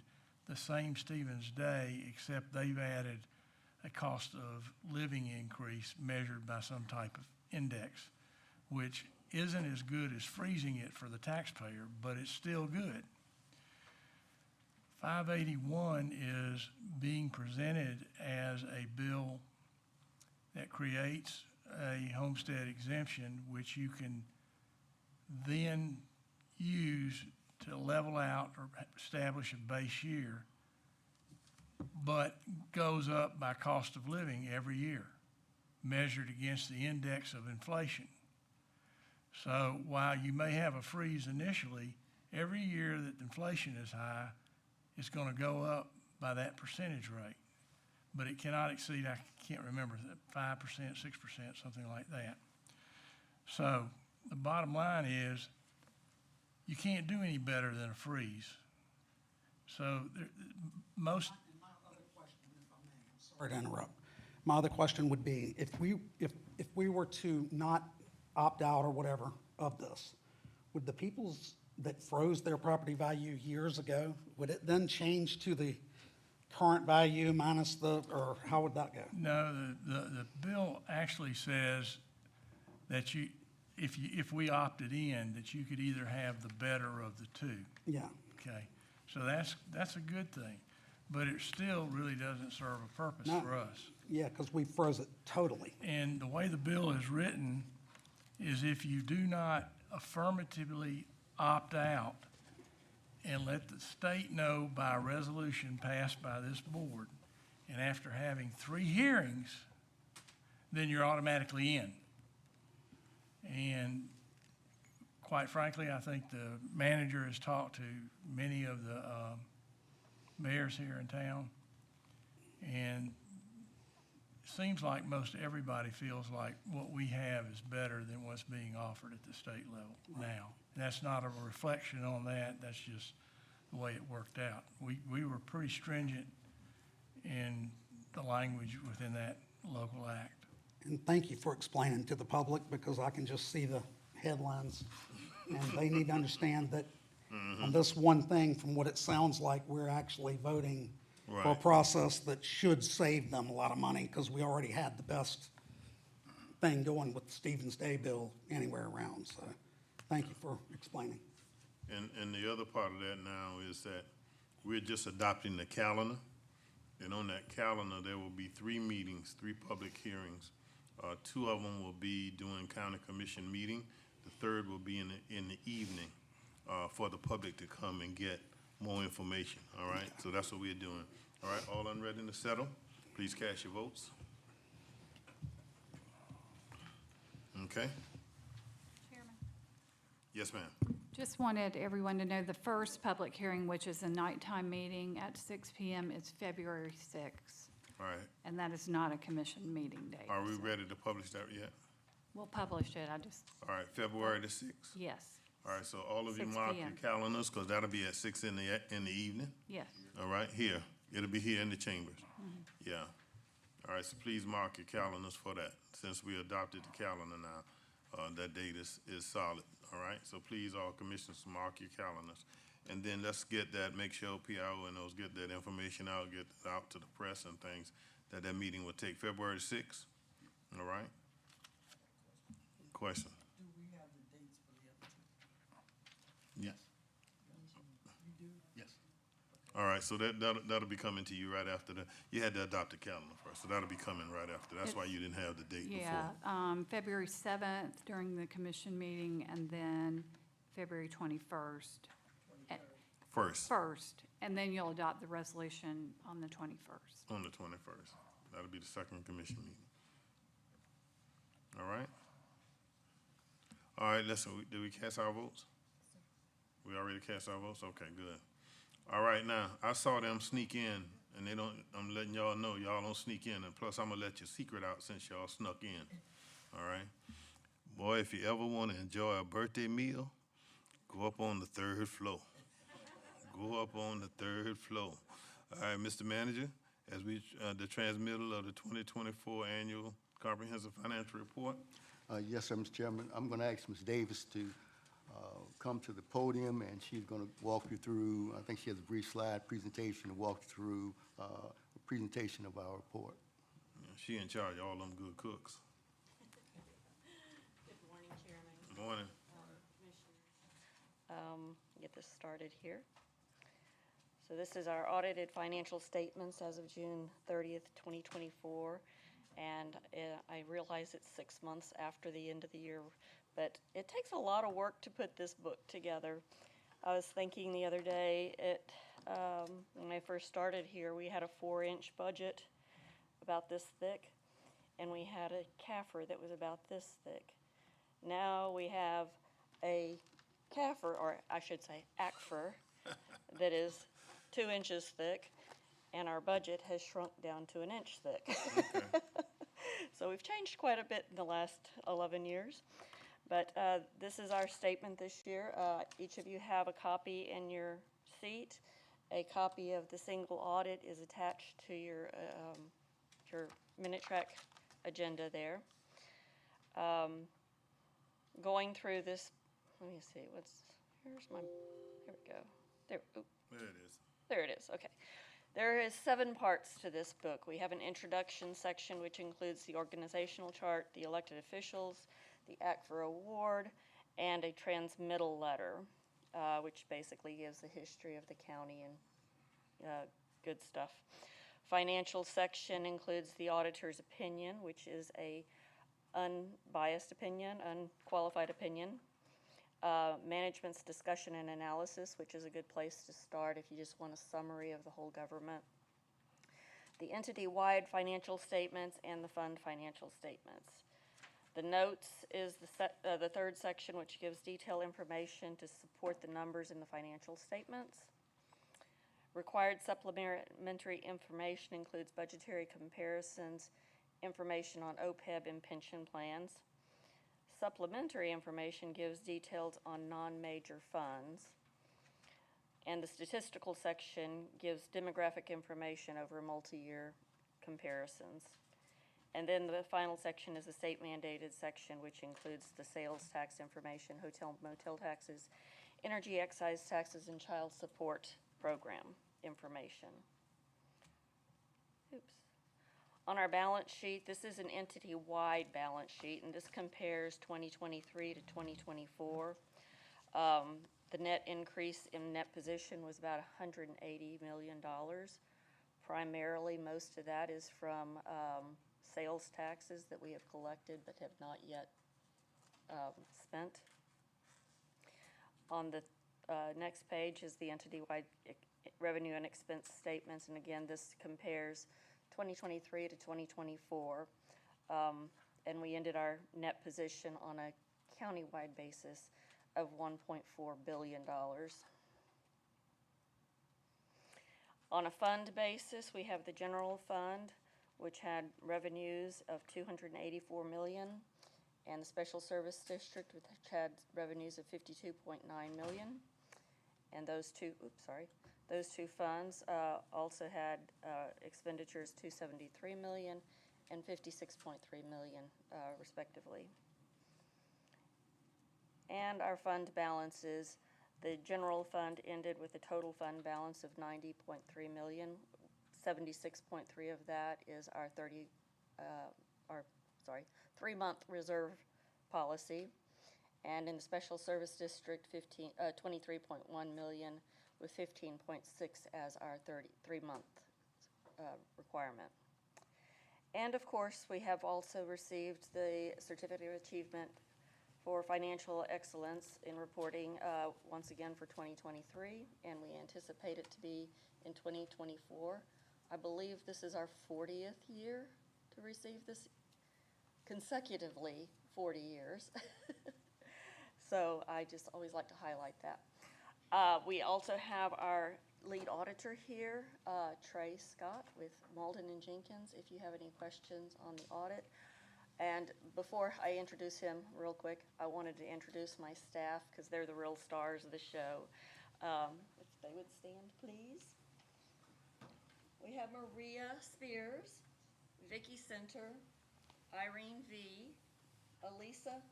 the same Stevens Day, except they've added a cost of living increase measured by some type of index, which isn't as good as freezing it for the taxpayer, but it's still good. 581 is being presented as a bill that creates a homestead exemption, which you can then use to level out or establish a base year, but goes up by cost of living every year, measured against the index of inflation. So while you may have a freeze initially, every year that inflation is high, it's going to go up by that percentage rate. But it cannot exceed, I can't remember, 5%, 6%, something like that. So the bottom line is you can't do any better than a freeze. So most.
My other question, if I may, I'm sorry to interrupt. My other question would be, if we were to not opt out or whatever of this, would the peoples that froze their property value years ago, would it then change to the current value minus or how would that go?
No, the bill actually says that if we opted in, that you could either have the better of the two.
Yeah.
Okay, so that's a good thing, but it still really doesn't serve a purpose
No.
for us.
Yeah, because we froze it totally.
And the way the bill is written is if you do not affirmatively opt out and let the state know by a resolution passed by this board, and after having 3 hearings, then you're automatically in. And quite frankly, I think the manager has talked to many of the mayors here in town, and it seems like most everybody feels like what we have is better than what's being offered at the state level now. And that's not a reflection on that, that's just the way it worked out. We were pretty stringent in the language within that local act.
And thank you for explaining to the public, because I can just see the headlines. And they need to understand that on this one thing, from what it sounds like, we're actually voting for a
Right.
process that should save them a lot of money, because we already had the best thing going with the Stevens Day bill anywhere around. So thank you for explaining.
And the other part of that now is that we're just adopting the calendar. And on that calendar, there will be 3 meetings, 3 public hearings. 2 of them will be during county commission meeting. The 3rd will be in the evening for the public to come and get more information, all right? So that's what we're doing. All right, all unready to settle? Please cast your votes. Okay?
Chairman,
Yes, ma'am.
just wanted everyone to know the first public hearing, which is a nighttime meeting at 6 PM, is February 6th.
All right.
And that is not a commission meeting date.
Are we
so
ready to publish that yet?
We'll publish it,
All right, February the 6th?
yes,
All right, so all of you
6
mark your
p.m.
calendars, because that'll be at 6 in the evening.
yes.
All right, here. It'll be here in the chambers. Yeah. All right, so please mark your calendars for that. Since we adopted the calendar now, that date is solid, all right? So please, all commissioners, mark your calendars. And then let's get that, make sure PIO and those get that information out, get it out to the press and things, that meeting will take February 6th, all right? Question?
Do we have the dates for the other two?
Yes. Yes.
All right, so that'll be coming to you right after you had to adopt the calendar first, so that'll be coming right after. That's why you didn't have the date before.
Yeah, February 7th during the commission meeting, and then February 21st. First, and then you'll adopt the resolution on the 21st.
On the 21st. That'll be the second commission meeting. All right? All right, listen, did we cast our votes? We already cast our votes? Okay, good. All right, now, I saw them sneak in, and I'm letting y'all know, y'all don't sneak in, and plus I'm gonna let your secret out since y'all snuck in, all right? Boy, if you ever wanna enjoy a birthday meal, go up on the 3rd floor. Go up on the 3rd floor. All right, Mr. Manager, as the transmittal of the 2024 Annual Comprehensive Financial Report.
Yes, sir, Mr. Chairman. I'm going to ask Ms. Davis to come to the podium, and she's going to walk you through, I think she has a brief slide presentation to walk you through a presentation of our report.
Yeah, she in charge of all them good cooks.
Good morning, Chairman.
Good morning.
Commissioners. Get this started here. So this is our audited financial statements as of June 30th, 2024. And I realize it's 6 months after the end of the year, but it takes a lot of work to put this book together. I was thinking the other day, when I first started here, we had a 4-inch budget about this thick, and we had a CAFR that was about this thick. Now we have a CAFR, or I should say ACFR, that is 2 inches thick, and our budget has shrunk down to 1 inch thick.
Okay.
So we've changed quite a bit in the last 11 years. But this is our statement this year. Each of you have a copy in your seat. A copy of the single audit is attached to your minute track agenda there. Going through this, let me see, here we go. There it is. There it is, okay. There is 7 parts to this book. We have an introduction section, which includes the organizational chart, the elected officials, the ACFR award, and a transmittal letter, which basically gives the history of the county and good stuff. Financial section includes the auditor's opinion, which is a unbiased opinion, unqualified opinion. Management's discussion and analysis, which is a good place to start if you just want a summary of the whole government. The entity-wide financial statements and the fund financial statements. The notes is the 3rd section, which gives detailed information to support the numbers in the financial statements. Required supplementary information includes budgetary comparisons, information on OPEB and pension plans. Supplementary information gives details on non-major funds. And the statistical section gives demographic information over multi-year comparisons. And then the final section is the state mandated section, which includes the sales tax information, hotel motel taxes, energy excise taxes, and child support program information. Oops. On our balance sheet, this is an entity-wide balance sheet, and this compares 2023 to 2024. The net increase in net position was about $180 million. Primarily, most of that is from sales taxes that we have collected but have not yet spent. On the next page is the entity-wide revenue and expense statements, and again, this compares 2023 to 2024, and we ended our net position on a countywide basis of $1.4 billion. On a fund basis, we have the general fund, which had revenues of $284 million, and the special service district, which had revenues of $52.9 million. And those two Those two funds also had expenditures 273 million and 56.3 million respectively. And our fund balances, the general fund ended with a total fund balance of 90.3 million. 76.3 of that is our 3-month reserve policy. And in the special service district, 23.1 million with 15.6 as our 3-month requirement. And of course, we have also received the Certificate of Achievement for Financial Excellence in reporting once again for 2023, and we anticipate it to be in 2024. I believe this is our 40th year to receive this, consecutively 40 years. So I just always like to highlight that. We also have our lead auditor here, Trey Scott with Malden and Jenkins, if you have any questions on the audit. And before I introduce him real quick, I wanted to introduce my staff because they're the real stars of the show. If they would stand, please. We have Maria Spears, Vicky Center, Irene V, Elisa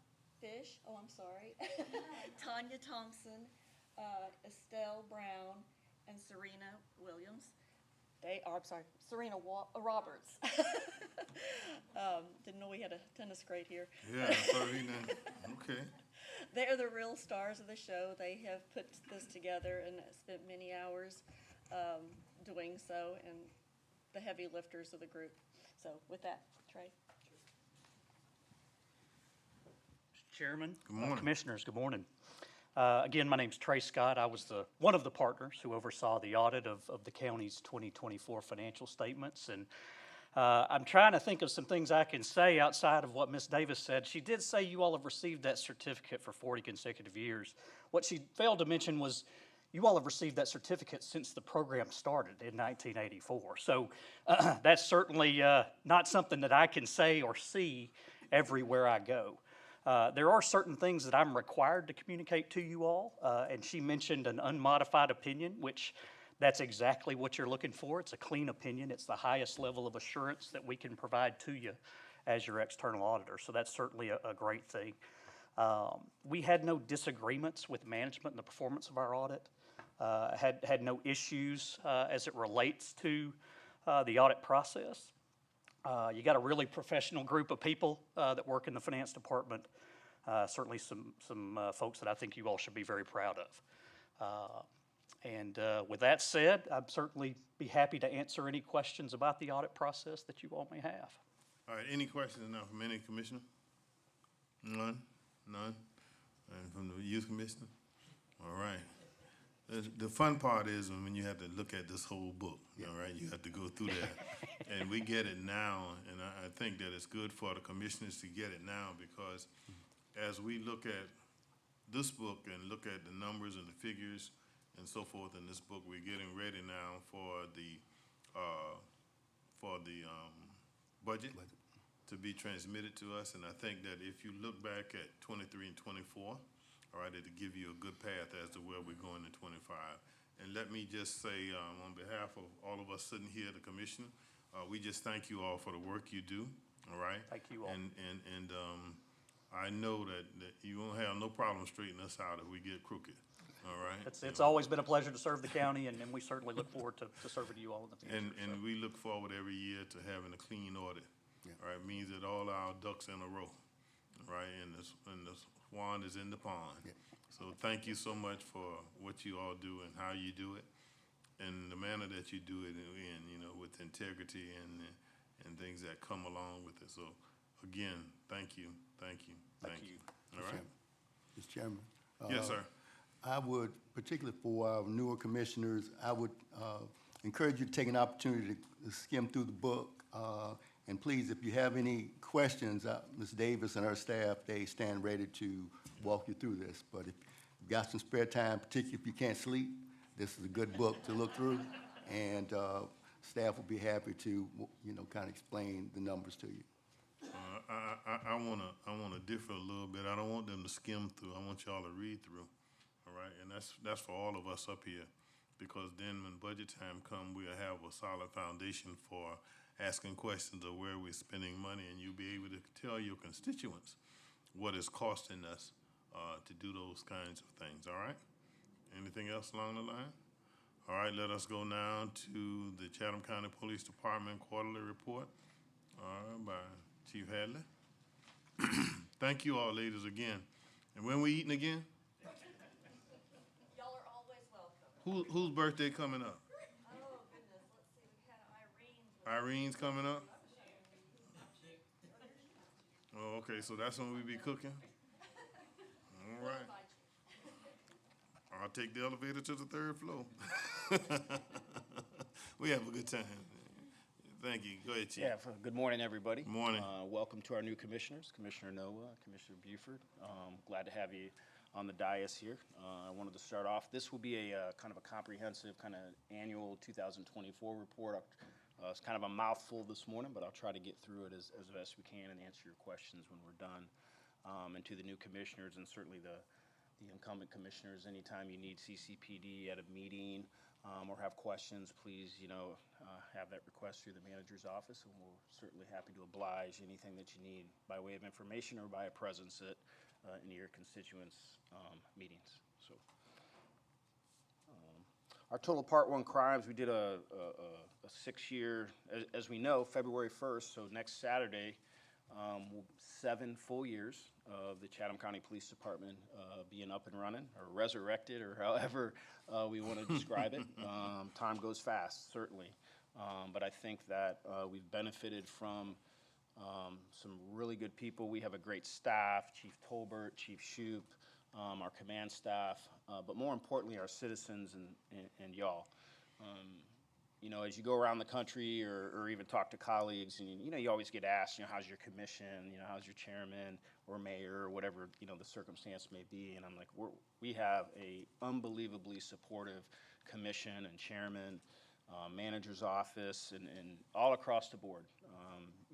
Fish, oh, I'm sorry, Tanya Thompson, Estelle Brown, and Serena Williams. Serena Roberts. Didn't know we had a tennis great here.
Yeah, Serena, okay.
They're the real stars of the show. They have put this together and spent many hours doing so, and the heavy lifters of the group. So with that, Trey.
Mr. Chairman,
Good morning.
Commissioners, good morning. Again, my name's Trey Scott. I was one of the partners who oversaw the audit of the county's 2024 financial statements. And I'm trying to think of some things I can say outside of what Ms. Davis said. She did say you all have received that certificate for 40 consecutive years. What she failed to mention was you all have received that certificate since the program started in 1984. So that's certainly not something that I can say or see everywhere I go. There are certain things that I'm required to communicate to you all, and she mentioned an unmodified opinion, which that's exactly what you're looking for. It's a clean opinion. It's the highest level of assurance that we can provide to you as your external auditor, so that's certainly a great thing. We had no disagreements with management in the performance of our audit, had no issues as it relates to the audit process. You got a really professional group of people that work in the finance department. Certainly some folks that I think you all should be very proud of. And with that said, I'd certainly be happy to answer any questions about the audit process that you all may have.
All right, any questions now from any commissioner? None? None? And from the youth commissioner? All right. The fun part is when you have to look at this whole book, all right? You have to go through that. And we get it now, and I think that it's good for the commissioners to get it now because as we look at this book and look at the numbers and the figures and so forth in this book, we're getting ready now for the budget to be transmitted to us. And I think that if you look back at 23 and 24, all right, it'll give you a good path as to where we're going in 25. And let me just say, on behalf of all of us sitting here, the commissioner, we just thank you all for the work you do, all right?
Thank you all.
And I know that you won't have no problem straightening us out if we get crooked, all right?
It's always been a pleasure to serve the county, and we certainly look forward to serving you all in the future.
And we look forward every year to having a clean audit, all right? It means that all our ducks in a row, right? And the swan is in the pond. So thank you so much for what you all do and how you do it and the manner that you do it in, you know, with integrity and things that come along with it. So again, thank you, thank you, thank you. All right?
Mr. Chairman.
Yes, sir.
I would, particularly for our newer commissioners, I would encourage you to take an opportunity to skim through the book. And please, if you have any questions, Ms. Davis and her staff, they stand ready to walk you through this. But if you've got some spare time, particularly if you can't sleep, this is a good book to look through. And staff will be happy to, you know, kind of explain the numbers to you.
I wanna differ a little bit. I don't want them to skim through. I want y'all to read through, all right? And that's for all of us up here because then when budget time come, we'll have a solid foundation for asking questions of where we're spending money, and you'll be able to tell your constituents what it's costing us to do those kinds of things, all right? Anything else along the line? All right, let us go now to the Chatham County Police Department Quarterly Report, by Chief Hadley. Thank you all, ladies, again. And when we eating again?
Y'all are always welcome.
Whose birthday coming up?
Oh, goodness, let's see, we had Irene's.
Irene's coming up? Oh, okay, so that's when we be cooking? All right. I'll take the elevator to the 3rd floor. We have a good time. Thank you. Go ahead, Chief.
Yeah, good morning, everybody.
Morning.
Welcome to our new commissioners, Commissioner Noah, Commissioner Buford. Glad to have you on the dais here. I wanted to start off, this will be a kind of a comprehensive kind of annual 2024 report. It's kind of a mouthful this morning, but I'll try to get through it as best we can and answer your questions when we're done. And to the new commissioners and certainly the incumbent commissioners, anytime you need CCPD at a meeting or have questions, please, have that request through the manager's office, and we're certainly happy to oblige anything that you need by way of information or by a presence at any of your constituents' meetings. So, our total Part 1 crimes, we did a 6-year, as we know, February 1st, so next Saturday, 7 full years of the Chatham County Police Department being up and running, or resurrected, or however we want to describe it. Time goes fast, certainly. But I think that we've benefited from some really good people. We have a great staff, Chief Tolbert, Chief Shoup, our command staff, but more importantly, our citizens and y'all. As you go around the country or even talk to colleagues, and you always get asked, how's your commission, how's your chairman or mayor or whatever, the circumstance may be. And I'm like, we have a unbelievably supportive commission and chairman, manager's office, and all across the board.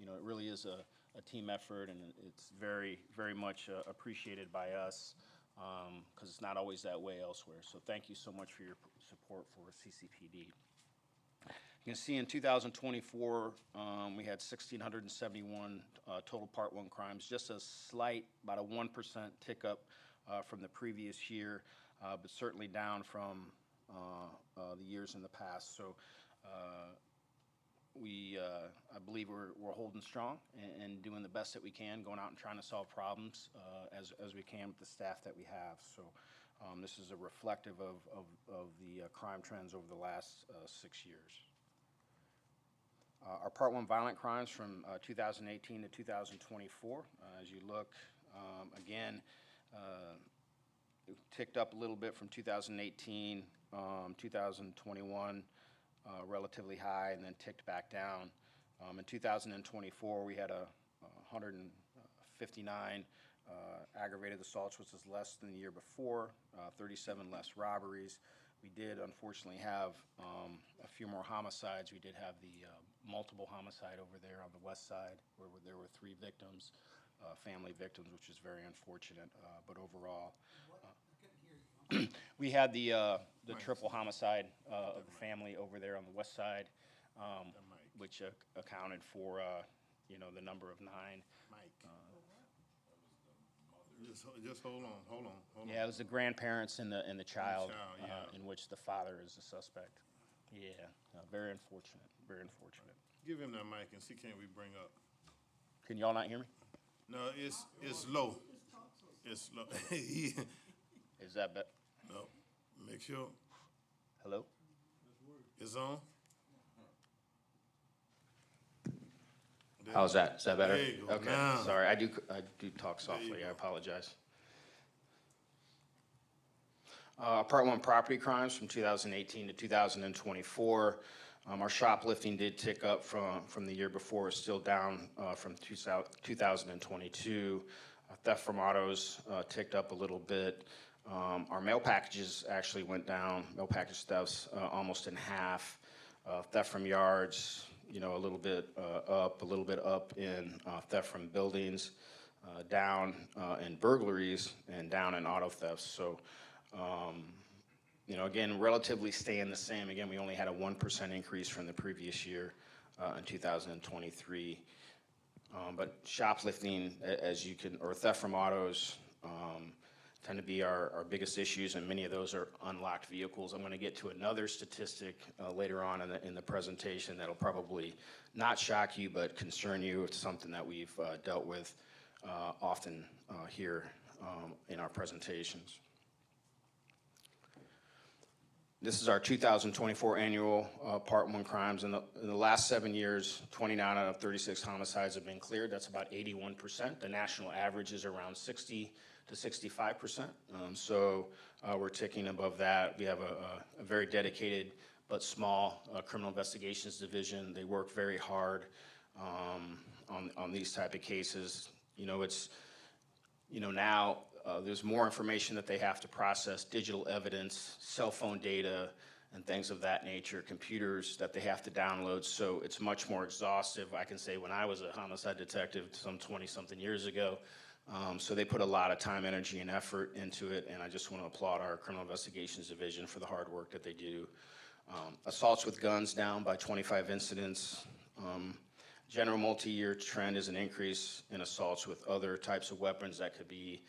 It really is a team effort, and it's very, very much appreciated by us because it's not always that way elsewhere. So thank you so much for your support for CCPD. You can see in 2024, we had 1,671 total Part 1 crimes, just a slight, about a 1% tick up from the previous year, but certainly down from the years in the past. So I believe we're holding strong and doing the best that we can, going out and trying to solve problems as we can with the staff that we have. So this is a reflective of the crime trends over the last 6 years. Our Part 1 violent crimes from 2018 to 2024, as you look, again, it ticked up a little bit from 2018, 2021, relatively high, and then ticked back down. In 2024, we had 159 aggravated assaults, which is less than the year before, 37 less robberies. We did unfortunately have a few more homicides. We did have the multiple homicide over there on the west side where there were 3 victims, family victims, which is very unfortunate, but overall. We had the triple homicide of the family over there on the west side, which accounted for, the number of 9.
Just hold on.
Yeah, it was the grandparents and the child,
yeah.
in which the father is the suspect. Yeah, very unfortunate, very unfortunate.
Give him that mic and see, can we bring up?
Can y'all not hear me?
No, it's low. It's low.
Is that better?
No, make sure
Hello?
it's on.
How's that? Is that better?
There you go.
Okay,
Now.
sorry, I do talk softly, I apologize. Part 1 property crimes from 2018 to 2024. Our shoplifting did tick up from the year before, it's still down from 2022. Theft from autos ticked up a little bit. Our mail packages actually went down, mail package thefts almost in half. Theft from yards, a little bit up in theft from buildings, down in burglaries, and down in auto thefts. So again, relatively staying the same. Again, we only had a 1% increase from the previous year in 2023. But shoplifting, or theft from autos, tend to be our biggest issues, and many of those are unlocked vehicles. I'm going to get to another statistic later on in the presentation that'll probably not shock you, but concern you. It's something that we've dealt with often here in our presentations. This is our 2024 annual Part 1 crimes. In the last 7 years, 29 out of 36 homicides have been cleared. That's about 81%. The national average is around 60 to 65%. So we're ticking above that. We have a very dedicated but small criminal investigations division. They work very hard on these type of cases. Now there's more information that they have to process, digital evidence, cell phone data, and things of that nature, computers that they have to download. So it's much more exhaustive. I can say when I was a homicide detective some 20-something years ago, so they put a lot of time, energy, and effort into it, and I just want to applaud our criminal investigations division for the hard work that they do. Assaults with guns down by 25 incidents. General multi-year trend is an increase in assaults with other types of weapons. That could be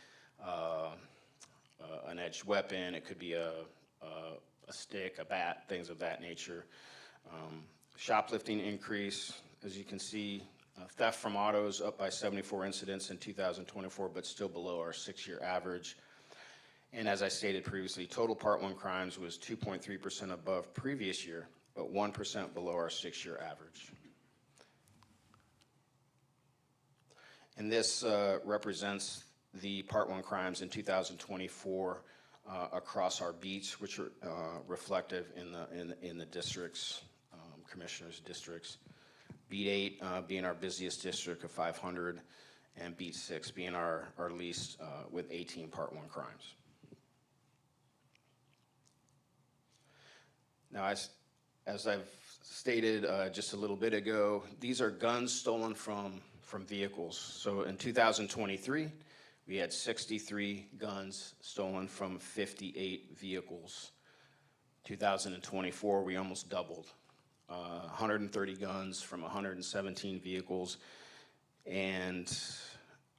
an edged weapon, it could be a stick, a bat, things of that nature. Shoplifting increase, as you can see. Theft from autos up by 74 incidents in 2024, but still below our 6-year average. And as I stated previously, total Part 1 crimes was 2.3% above previous year, but 1% below our 6-year average. And this represents the Part 1 crimes in 2024 across our beats, which are reflective in the districts, commissioners' districts. Beat 8 being our busiest district of 500, and Beat 6 being our least with 18 Part 1 crimes. Now, as I've stated just a little bit ago, these are guns stolen from vehicles. So in 2023, we had 63 guns stolen from 58 vehicles. 2024, we almost doubled. 130 guns from 117 vehicles, and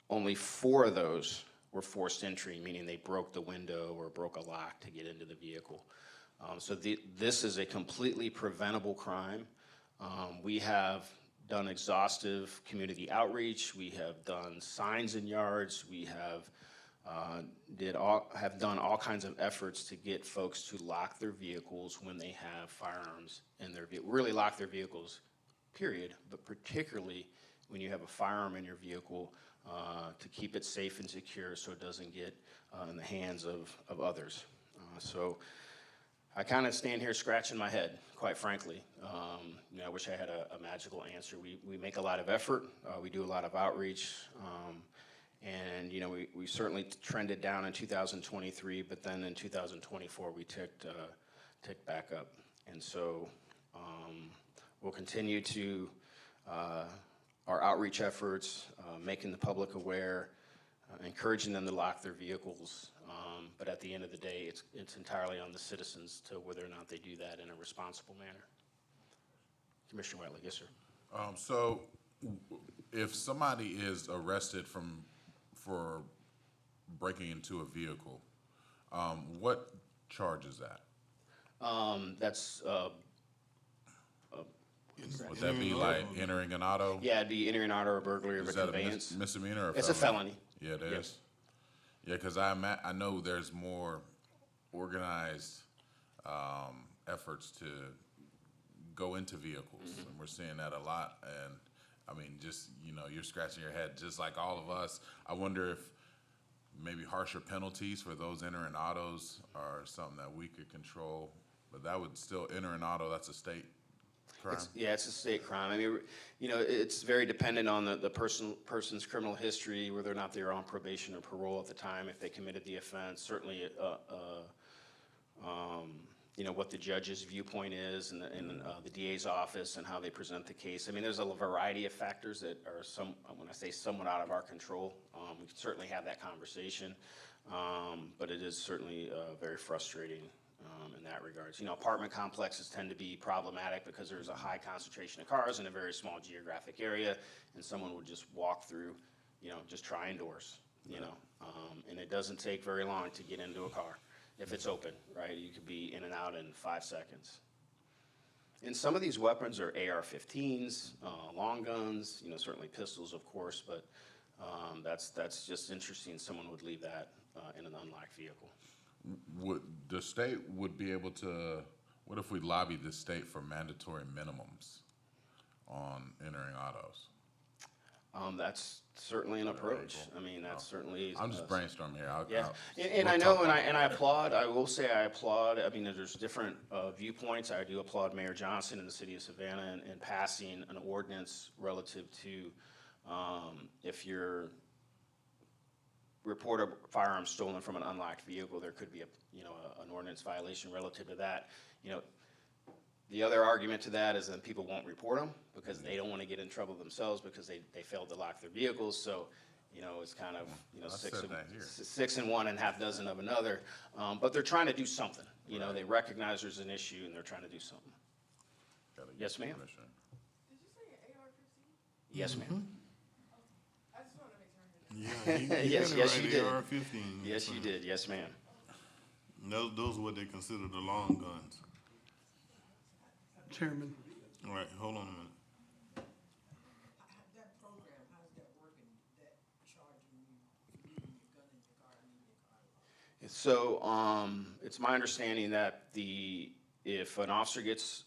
only 4 of those were forced entry, meaning they broke the window or broke a lock to get into the vehicle. So this is a completely preventable crime. We have done exhaustive community outreach. We have done signs in yards. We have done all kinds of efforts to get folks to lock their vehicles when they have firearms in their vehicle. Really lock their vehicles, period, but particularly when you have a firearm in your vehicle to keep it safe and secure so it doesn't get in the hands of others. So I kind of stand here scratching my head, quite frankly. I wish I had a magical answer. We make a lot of effort. We do a lot of outreach. And we certainly trended down in 2023, but then in 2024 we ticked back up. And so we'll continue to our outreach efforts, making the public aware, encouraging them to lock their vehicles. But at the end of the day, it's entirely on the citizens to whether or not they do that in a responsible manner. Commissioner Whiteley, yes, sir.
So if somebody is arrested for breaking into a vehicle, what charge is that?
That's
would that be like entering an auto?
Yeah, it'd be entering an auto or burglary of a conveyance.
Is that a misdemeanor or
It's a felony.
Yeah, it is.
Yes.
Yeah, because I know there's more organized efforts to go into vehicles, and we're seeing that a lot. And I mean, just you're scratching your head, just like all of us. I wonder if maybe harsher penalties for those entering autos are something that we could control. But that would still enter an auto. That's a state crime.
It's a state crime. I mean, it's very dependent on the person's criminal history, whether or not they were on probation or parole at the time, if they committed the offense. Certainly, what the judge's viewpoint is, and the DA's office, and how they present the case. I mean, there's a variety of factors that are when I say somewhat out of our control. We can certainly have that conversation, but it is certainly very frustrating in that regards. You know, apartment complexes tend to be problematic because there's a high concentration of cars in a very small geographic area, and someone would just walk through, you know, just trying doors, you know. And it doesn't take very long to get into a car if it's open, right? You could be in and out in 5 seconds. And some of these weapons are AR-15s, long guns, you know, certainly pistols, of course, but that's just interesting. Someone would leave that in an unlocked vehicle.
Would the state would be able to, what if we lobbied the state for mandatory minimums on entering autos?
That's certainly an approach. I mean, that's certainly.
I'm just brainstorming here.
Yeah,
we'll
I know,
talk
and
about
I
it.
applaud, I will say I applaud, I mean, there's different viewpoints. I do applaud Mayor Johnson in the city of Savannah in passing an ordinance relative to if you're report a firearm stolen from an unlocked vehicle, there could be an ordinance violation relative to that. You know, the other argument to that is that people won't report them because they don't want to get in trouble themselves because they failed to lock their vehicles. So, you know, it's kind of, you know, six in one and half dozen of another. But they're trying to do something. You know, they recognize there's an issue and they're trying to do something. Yes, ma'am.
Did you say an AR-15?
Yes, ma'am.
I just wanted to make sure I heard that.
Yeah,
Yes, you did.
AR-15.
Yes, you did. Yes, ma'am.
Those are what they consider the long guns.
Chairman.
All right, hold on a minute.
That program, how's that working, that charging you leaving your gun in your car, leaving your car?
So it's my understanding that if an officer gets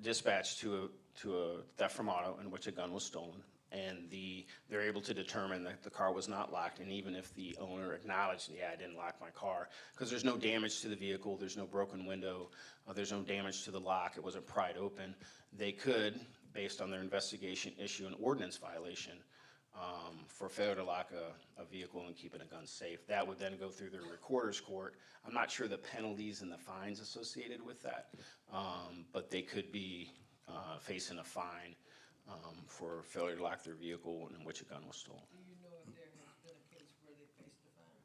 dispatched to a theft from auto in which a gun was stolen, and they're able to determine that the car was not locked, and even if the owner acknowledged, yeah, I didn't lock my car, because there's no damage to the vehicle, there's no broken window, there's no damage to the lock, it wasn't pried open, they could, based on their investigation, issue an ordinance violation for failure to lock a vehicle and keeping a gun safe. That would then go through the recorder's court. I'm not sure the penalties and the fines associated with that, but they could be facing a fine for failure to lock their vehicle in which a gun was stolen.
Do you know if there has been a case where they faced a fine?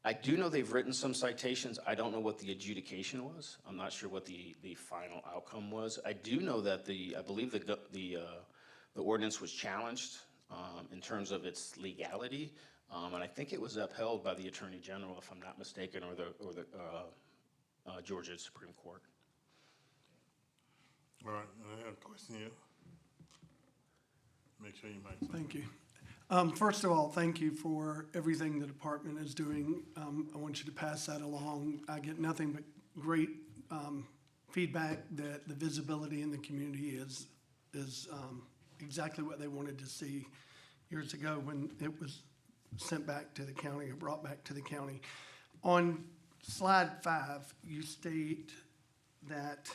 I do know they've written some citations. I don't know what the adjudication was. I'm not sure what the final outcome was. I do know that I believe the ordinance was challenged in terms of its legality, and I think it was upheld by the Attorney General, if I'm not mistaken, or the Georgia Supreme Court.
All right, I have a question here. Make sure you mic.
Thank you. First of all, thank you for everything the department is doing. I want you to pass that along. I get nothing but great feedback that the visibility in the community is exactly what they wanted to see years ago when it was sent back to the county or brought back to the county. On slide 5, you state that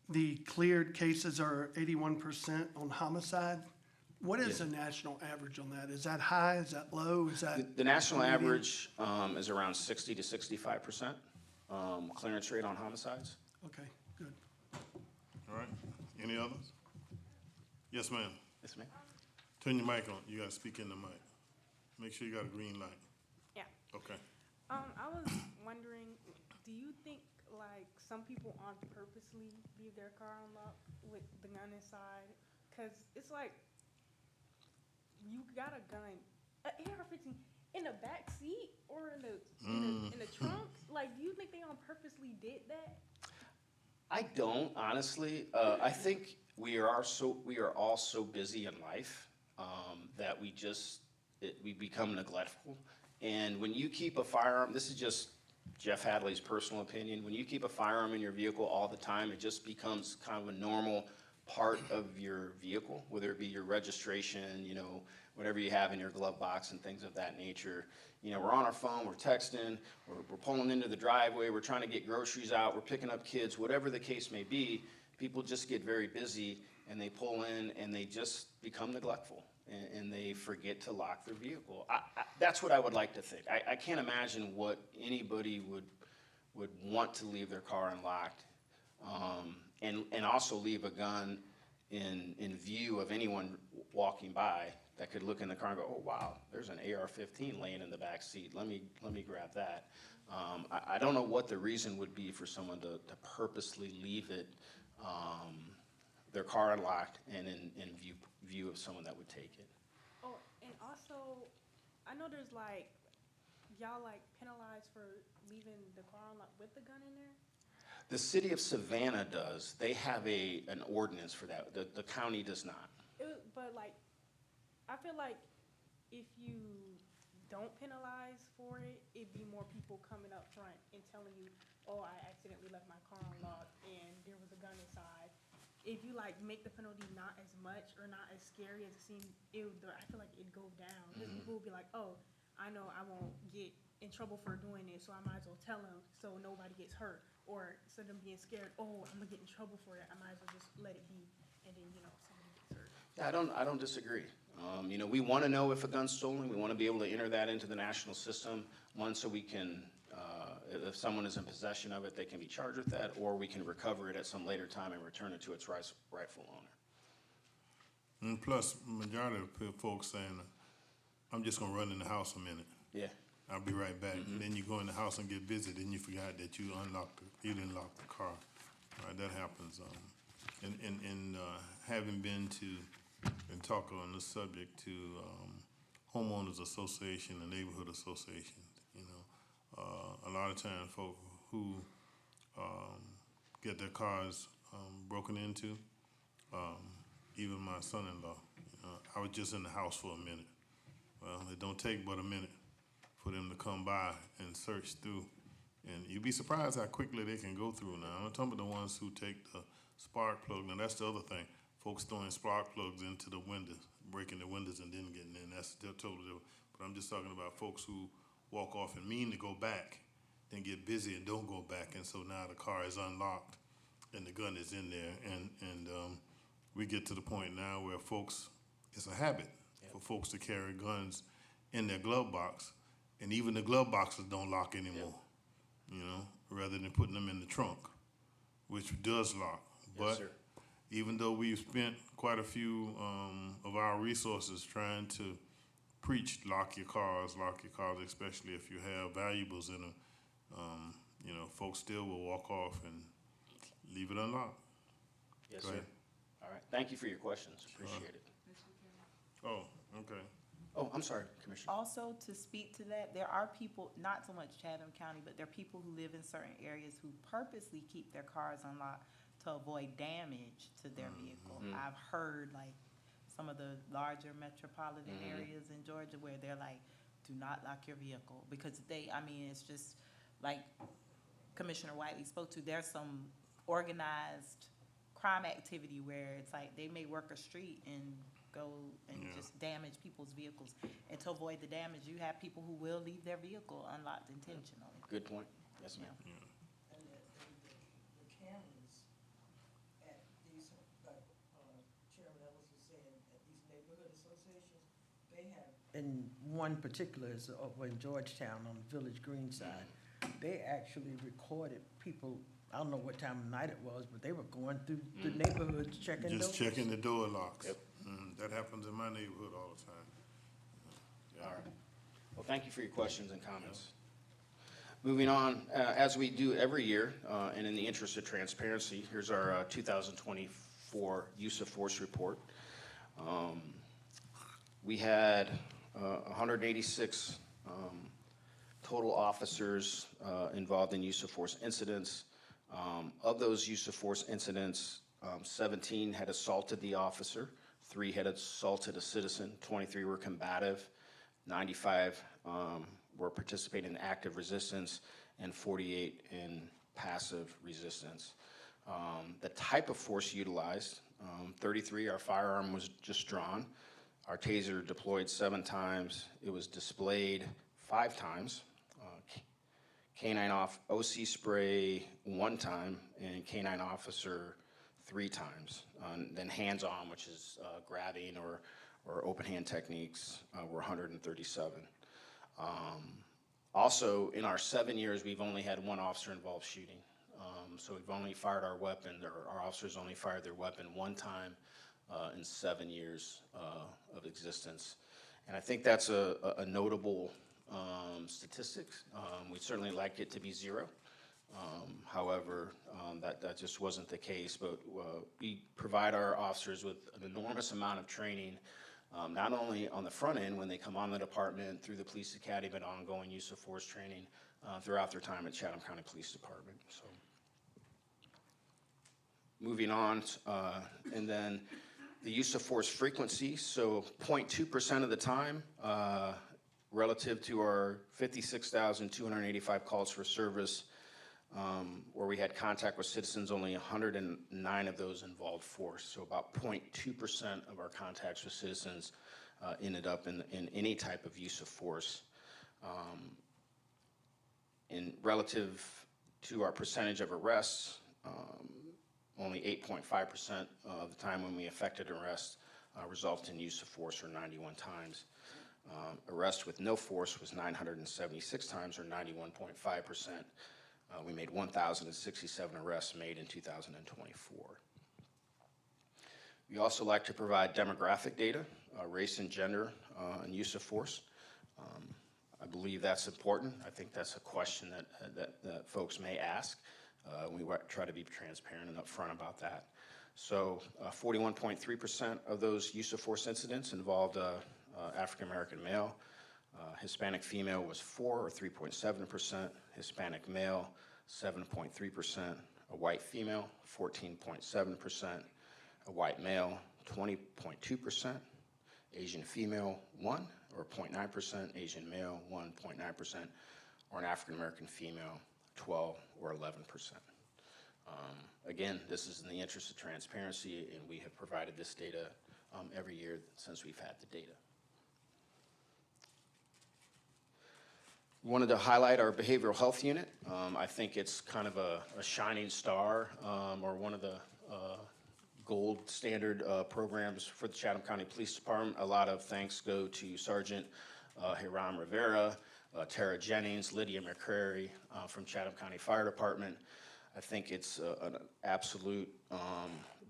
the cleared cases are 81% on homicide. What is the national average on that? Is that high? Is that low? Is that
The national
median?
average is around 60 to 65% clearance rate on homicides.
Okay, good.
All right, any others? Yes, ma'am.
Yes, ma'am.
Turn your mic on. You gotta speak in the mic. Make sure you got a green light.
Yeah.
Okay.
I was wondering, do you think like some people on purposely leave their car unlocked with the gun inside? Cause it's like you got a gun, an AR-15 in the back seat or in the trunk. Like, do you think they on purposely did that?
I don't, honestly. I think we are all so busy in life that we become neglectful. And when you keep a firearm, this is just Jeff Hadley's personal opinion, when you keep a firearm in your vehicle all the time, it just becomes kind of a normal part of your vehicle, whether it be your registration, you know, whatever you have in your glove box and things of that nature. You know, we're on our phone, we're texting, we're pulling into the driveway, we're trying to get groceries out, we're picking up kids, whatever the case may be, people just get very busy and they pull in and they just become neglectful and they forget to lock their vehicle. That's what I would like to think. I can't imagine what anybody would want to leave their car unlocked and also leave a gun in view of anyone walking by that could look in the car and go, oh, wow, there's an AR-15 laying in the back seat. Let me grab that. I don't know what the reason would be for someone to purposely leave it, their car unlocked and in view of someone that would take it.
Oh, and also, I know there's like, y'all like penalized for leaving the car unlocked with the gun in there?
The city of Savannah does. They have an ordinance for that. The county does not.
But like, I feel like if you don't penalize for it, it'd be more people coming up front and telling you, oh, I accidentally left my car unlocked and there was a gun inside. If you like make the penalty not as much or not as scary as it seems, I feel like it'd go down. Because people will be like, oh, I know I won't get in trouble for doing it, so I might as well tell them so nobody gets hurt. Or instead of them being scared, oh, I'm gonna get in trouble for it, I might as well just let it be, and then, somebody gets hurt.
Yeah, I don't disagree. We want to know if a gun's stolen. We want to be able to enter that into the national system. One, so we can, if someone is in possession of it, they can be charged with that, or we can recover it at some later time and return it to its rightful owner.
And plus, majority of folks saying, I'm just gonna run in the house a minute.
Yeah.
I'll be right back. And then you go in the house and get busy, then you forgot that you didn't lock the car. All right, that happens. And having been to, and talk on this subject to homeowners association and neighborhood associations, a lot of times folk who get their cars broken into, even my son-in-law, I was just in the house for a minute. Well, it don't take but a minute for them to come by and search through. And you'd be surprised how quickly they can go through now. I'm talking about the ones who take the spark plug. Now, that's the other thing. Folks throwing spark plugs into the windows, breaking the windows and then getting in. That's totally different. But I'm just talking about folks who walk off and mean to go back, then get busy and don't go back. And so now the car is unlocked and the gun is in there. And we get to the point now where folks, it's a habit for folks to carry guns in their glove box. And even the glove boxes don't lock anymore, rather than putting them in the trunk, which does lock. But
sir.
Even though we've spent quite a few of our resources trying to preach lock your cars, especially if you have valuables in them, folks still will walk off and leave it unlocked.
Yes,
Go
sir.
ahead.
All right. Thank you for your questions. Appreciate it.
Oh, okay.
Oh, I'm sorry, Commissioner.
Also, to speak to that, there are people, not so much Chatham County, but there are people who live in certain areas who purposely keep their cars unlocked to avoid damage to their vehicle. I've heard some of the larger metropolitan areas in Georgia where they're like, do not lock your vehicle, because it's just like Commissioner Whiteley spoke to, there's some organized crime activity where it's like they may work a street and go and just damage people's vehicles. And to avoid the damage, you have people who will leave their vehicle unlocked intentionally.
Good point. Yes, ma'am.
And the cameras at these, like Chairman Ellis was saying, at these neighborhood associations, they have. And one particular is over in Georgetown on the Village Green side. They actually recorded people, I don't know what time of night it was, but they were going through the neighborhoods checking doors.
Just checking the door locks.
Yep.
That happens in my neighborhood all the time.
All right. Well, thank you for your questions and comments. Moving on, as we do every year, and in the interest of transparency, here's our 2024 use of force report. We had 186 total officers involved in use of force incidents. Of those use of force incidents, 17 had assaulted the officer, 3 had assaulted a citizen, 23 were combative, 95 were participating in active resistance, and 48 in passive resistance. The type of force utilized, 33, our firearm was just drawn. Our taser deployed 7 times. It was displayed 5 times. Canine OC spray 1 time, and canine officer 3 times. Then hands-on, which is grabbing or open hand techniques, were 137. Also, in our 7 years, we've only had 1 officer involved shooting. So we've only fired our weapon, or our officers only fired their weapon 1 time in 7 years of existence. And I think that's a notable statistic. We'd certainly like it to be zero. However, that just wasn't the case, but we provide our officers with an enormous amount of training, not only on the front end when they come on the department through the police academy, but ongoing use of force training throughout their time at Chatham County Police Department. So, moving on, and then the use of force frequency. So 0.2% of the time, relative to our 56,285 calls for service, where we had contact with citizens, only 109 of those involved force. So about 0.2% of our contacts with citizens ended up in any type of use of force. In relative to our percentage of arrests, only 8.5% of the time when we effected arrest resulted in use of force, or 91 times. Arrest with no force was 976 times, or 91.5%. We made 1,067 arrests made in 2024. We also like to provide demographic data, race and gender, and use of force. I believe that's important. I think that's a question that folks may ask. We try to be transparent and upfront about that. So 41.3% of those use of force incidents involved African-American male. Hispanic female was 4, or 3.7%. Hispanic male, 7.3%. A white female, 14.7%. A white male, 20.2%. Asian female, 1, or 0.9%. Asian male, 1.9%. Or an African-American female, 12 or 11%. Again, this is in the interest of transparency, and we have provided this data every year since we've had the data. We wanted to highlight our behavioral health unit. I think it's kind of a shining star, or one of the gold standard programs for the Chatham County Police Department. A lot of thanks go to Sergeant Hiram Rivera, Tara Jennings, Lydia McCrary from Chatham County Fire Department. I think it's an absolute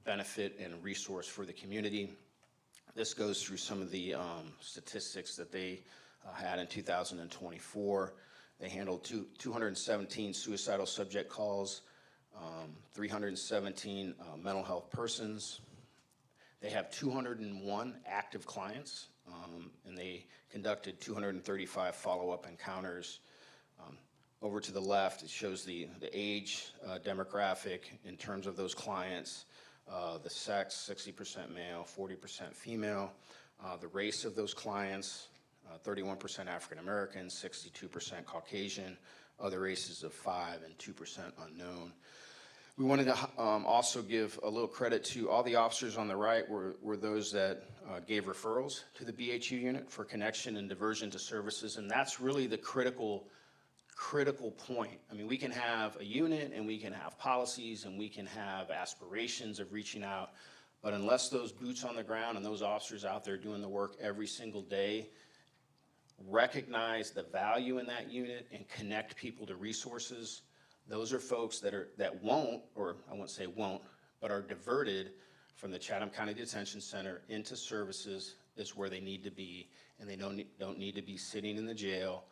benefit and resource for the community. This goes through some of the statistics that they had in 2024. They handled 217 suicidal subject calls, 317 mental health persons. They have 201 active clients, and they conducted 235 follow-up encounters. Over to the left, it shows the age demographic in terms of those clients, the sex, 60% male, 40% female, the race of those clients, 31% African American, 62% Caucasian, other races of 5% and 2% unknown. We wanted to also give a little credit to all the officers on the right were those that gave referrals to the BHU unit for connection and diversion to services, and that's really the critical point. I mean, we can have a unit and we can have policies and we can have aspirations of reaching out, but unless those boots on the ground and those officers out there doing the work every single day recognize the value in that unit and connect people to resources, those are folks that won't, or I won't say won't, but are diverted from the Chatham County Detention Center into services is where they need to be, and they don't need to be sitting in the jail,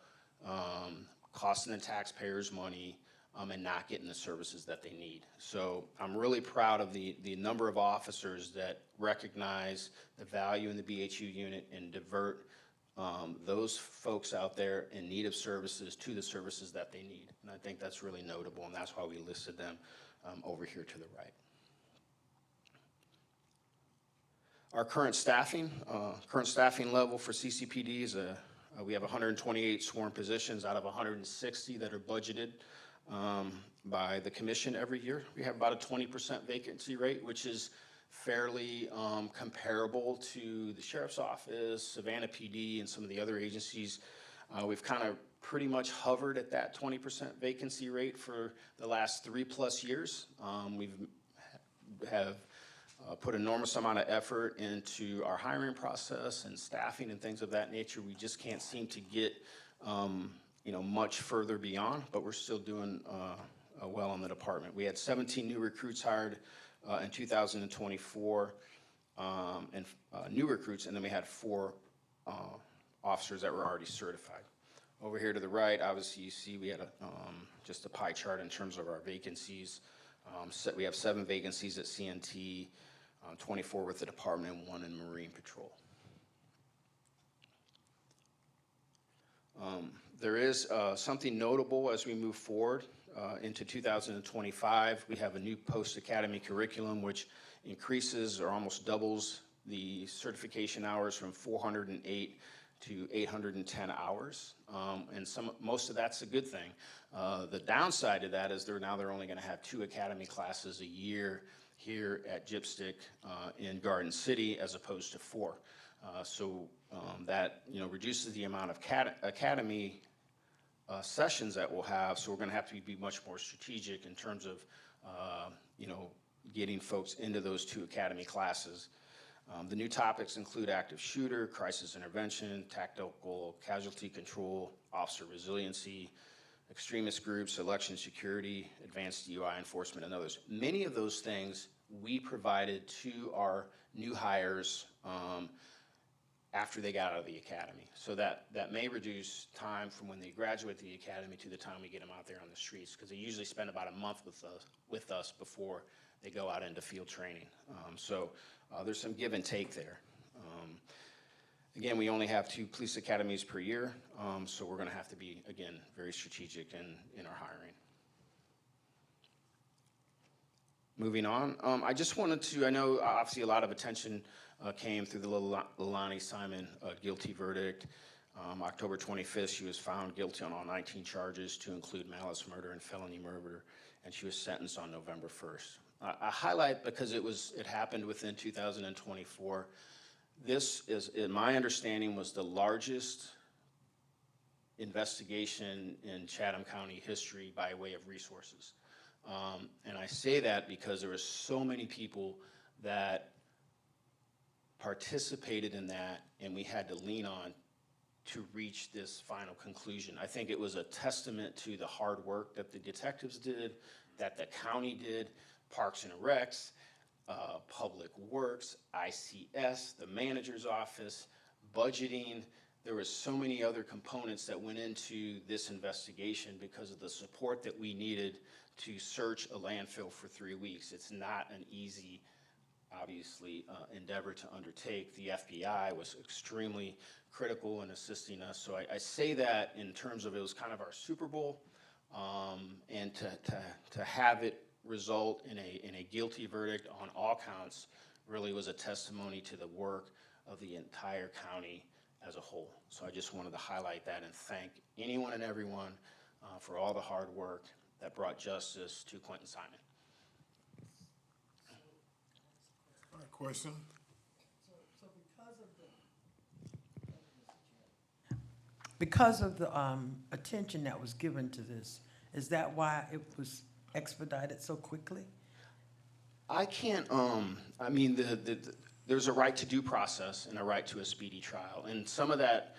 costing the taxpayers money, and not getting the services that they need. So I'm really proud of the number of officers that recognize the value in the BHU unit and divert those folks out there in need of services to the services that they need. And I think that's really notable, and that's why we listed them over here to the right. Our current staffing level for CCPD is we have 128 sworn positions out of 160 that are budgeted by the commission every year. We have about a 20% vacancy rate, which is fairly comparable to the Sheriff's Office, Savannah PD, and some of the other agencies. We've kind of pretty much hovered at that 20% vacancy rate for the last 3+ years. We've put enormous amount of effort into our hiring process and staffing and things of that nature. We just can't seem to get much further beyond, but we're still doing well in the department. We had 17 new recruits hired in 2024. and new recruits, and then we had 4 officers that were already certified. Over here to the right, obviously, you see we had just a pie chart in terms of our vacancies. We have 7 vacancies at CNT, 24 with the department, and 1 in Marine Patrol. There is something notable as we move forward into 2025. We have a new post-academy curriculum which increases or almost doubles the certification hours from 408 to 810 hours, and most of that's a good thing. The downside to that is they're only going to have 2 academy classes a year here at Gypstick in Garden City as opposed to 4. So that reduces the amount of academy sessions that we'll have. So we're going to have to be much more strategic in terms of getting folks into those 2 academy classes. The new topics include active shooter, crisis intervention, tactical casualty control, officer resiliency, extremist groups, election security, advanced DUI enforcement, and others. Many of those things we provided to our new hires after they got out of the academy. So that may reduce time from when they graduate the academy to the time we get them out there on the streets, because they usually spend about a month with us before they go out into field training. So there's some give and take there. Again, we only have 2 police academies per year, so we're going to have to be, again, very strategic in our hiring. Moving on, I just wanted to, I know obviously a lot of attention came through the Leilani Simon guilty verdict. October 25th, she was found guilty on all 19 charges, to include malice murder and felony murder, and she was sentenced on November 1st. I highlight because it happened within 2024. This is, in my understanding, was the largest investigation in Chatham County history by way of resources. And I say that because there were so many people that participated in that, and we had to lean on to reach this final conclusion. I think it was a testament to the hard work that the detectives did, that the county did, Parks and Recs, Public Works, ICS, the manager's office, budgeting. There were so many other components that went into this investigation because of the support that we needed to search a landfill for 3 weeks. It's not an easy, obviously, endeavor to undertake. The FBI was extremely critical in assisting us. So I say that in terms of, it was kind of our Super Bowl, and to have it result in a guilty verdict on all counts really was a testimony to the work of the entire county as a whole. So I just wanted to highlight that and thank anyone and everyone for all the hard work that brought justice to Quentin Simon.
All right, question?
Because of the attention that was given to this, is that why it was expedited so quickly?
I can't, I mean, there's a right to due process and a right to a speedy trial. And some of that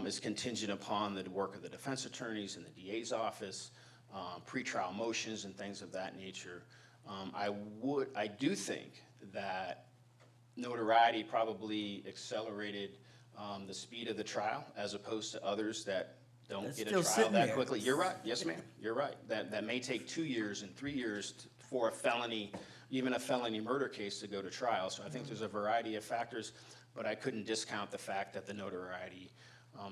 is contingent upon the work of the defense attorneys and the DA's office, pretrial motions and things of that nature. I do think that notoriety probably accelerated the speed of the trial as opposed to others that don't get a trial that quickly. You're right. Yes, ma'am. You're right. That may take 2 years and 3 years for a felony, even a felony murder case, to go to trial. So I think there's a variety of factors, but I couldn't discount the fact that the notoriety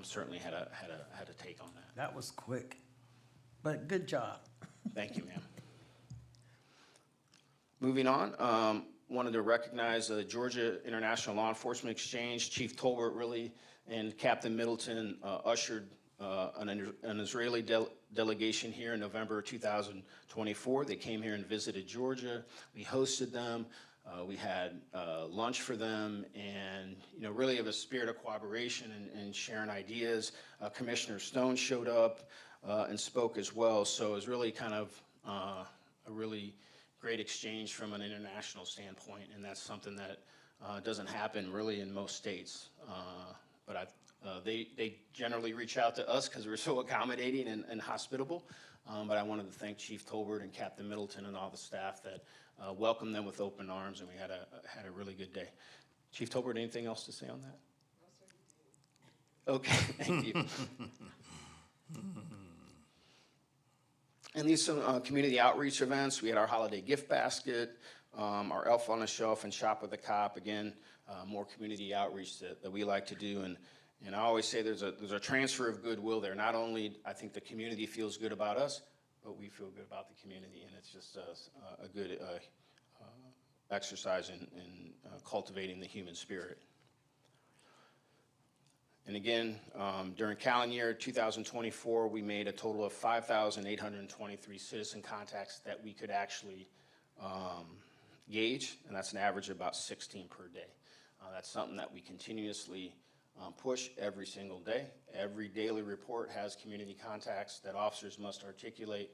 certainly had a take on that.
That was quick, but good job.
Thank you, ma'am. Moving on, wanted to recognize the Georgia International Law Enforcement Exchange. Chief Tolbert really and Captain Middleton ushered an Israeli delegation here in November 2024. They came here and visited Georgia. We hosted them. We had lunch for them, and really of a spirit of cooperation and sharing ideas. Commissioner Stone showed up and spoke as well. So it was really kind of a really great exchange from an international standpoint, and that's something that doesn't happen really in most states. But they generally reach out to us because we're so accommodating and hospitable. But I wanted to thank Chief Tolbert and Captain Middleton and all the staff that welcomed them with open arms, and we had a really good day. Chief Tolbert, anything else to say on that? Okay, thank you. And these are community outreach events. We had our holiday gift basket, our Elf on the Shelf and Shop with a Cop. Again, more community outreach that we like to do. And I always say there's a transfer of goodwill there. Not only I think the community feels good about us, but we feel good about the community. And it's just a good exercise in cultivating the human spirit. And again, during calendar year 2024, we made a total of 5,823 citizen contacts that we could actually gauge, and that's an average of about 16 per day. That's something that we continuously push every single day. Every daily report has community contacts that officers must articulate,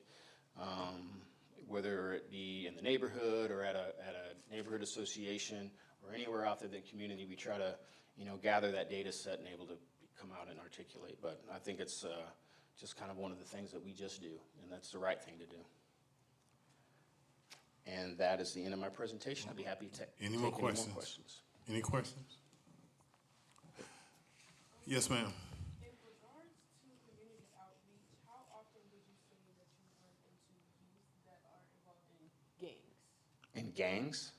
whether it be in the neighborhood or at a neighborhood association or anywhere out there in the community. We try to gather that data set and able to come out and articulate. But I think it's just kind of one of the things that we just do, and that's the right thing to do. And that is the end of my presentation. I'd be happy to take
Any more questions? Any questions? Yes, ma'am.
In regards to community outreach, how often would you say that you run into youth that are involved in gangs?
In gangs?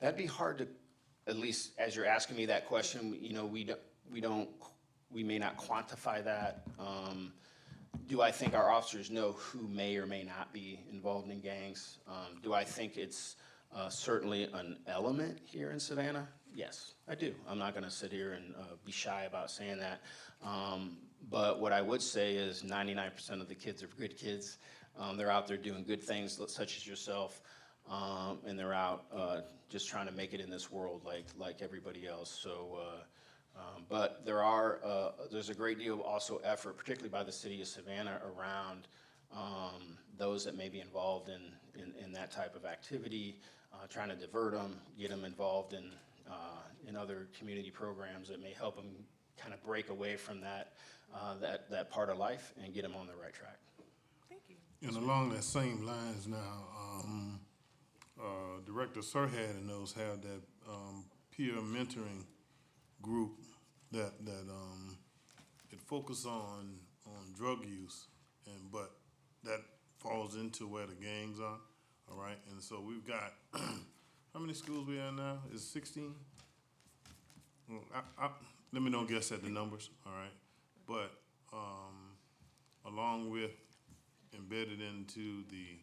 That'd be hard to, at least as you're asking me that question, we may not quantify that. Do I think our officers know who may or may not be involved in gangs? Do I think it's certainly an element here in Savannah? Yes, I do. I'm not gonna sit here and be shy about saying that. But what I would say is 99% of the kids are good kids. They're out there doing good things such as yourself. And they're out just trying to make it in this world like everybody else. So, but there's a great deal of also effort, particularly by the city of Savannah, around those that may be involved in that type of activity, trying to divert them, get them involved in other community programs that may help them kind of break away from that part of life and get them on the right track.
Thank you.
And along that same lines now, Director Serhat and those have that peer mentoring group that it focuses on drug use, but that falls into where the gangs are. All right, and so we've got how many schools we have now? Is 16? Well, let me don't guess at the numbers. All right, but along with embedded into the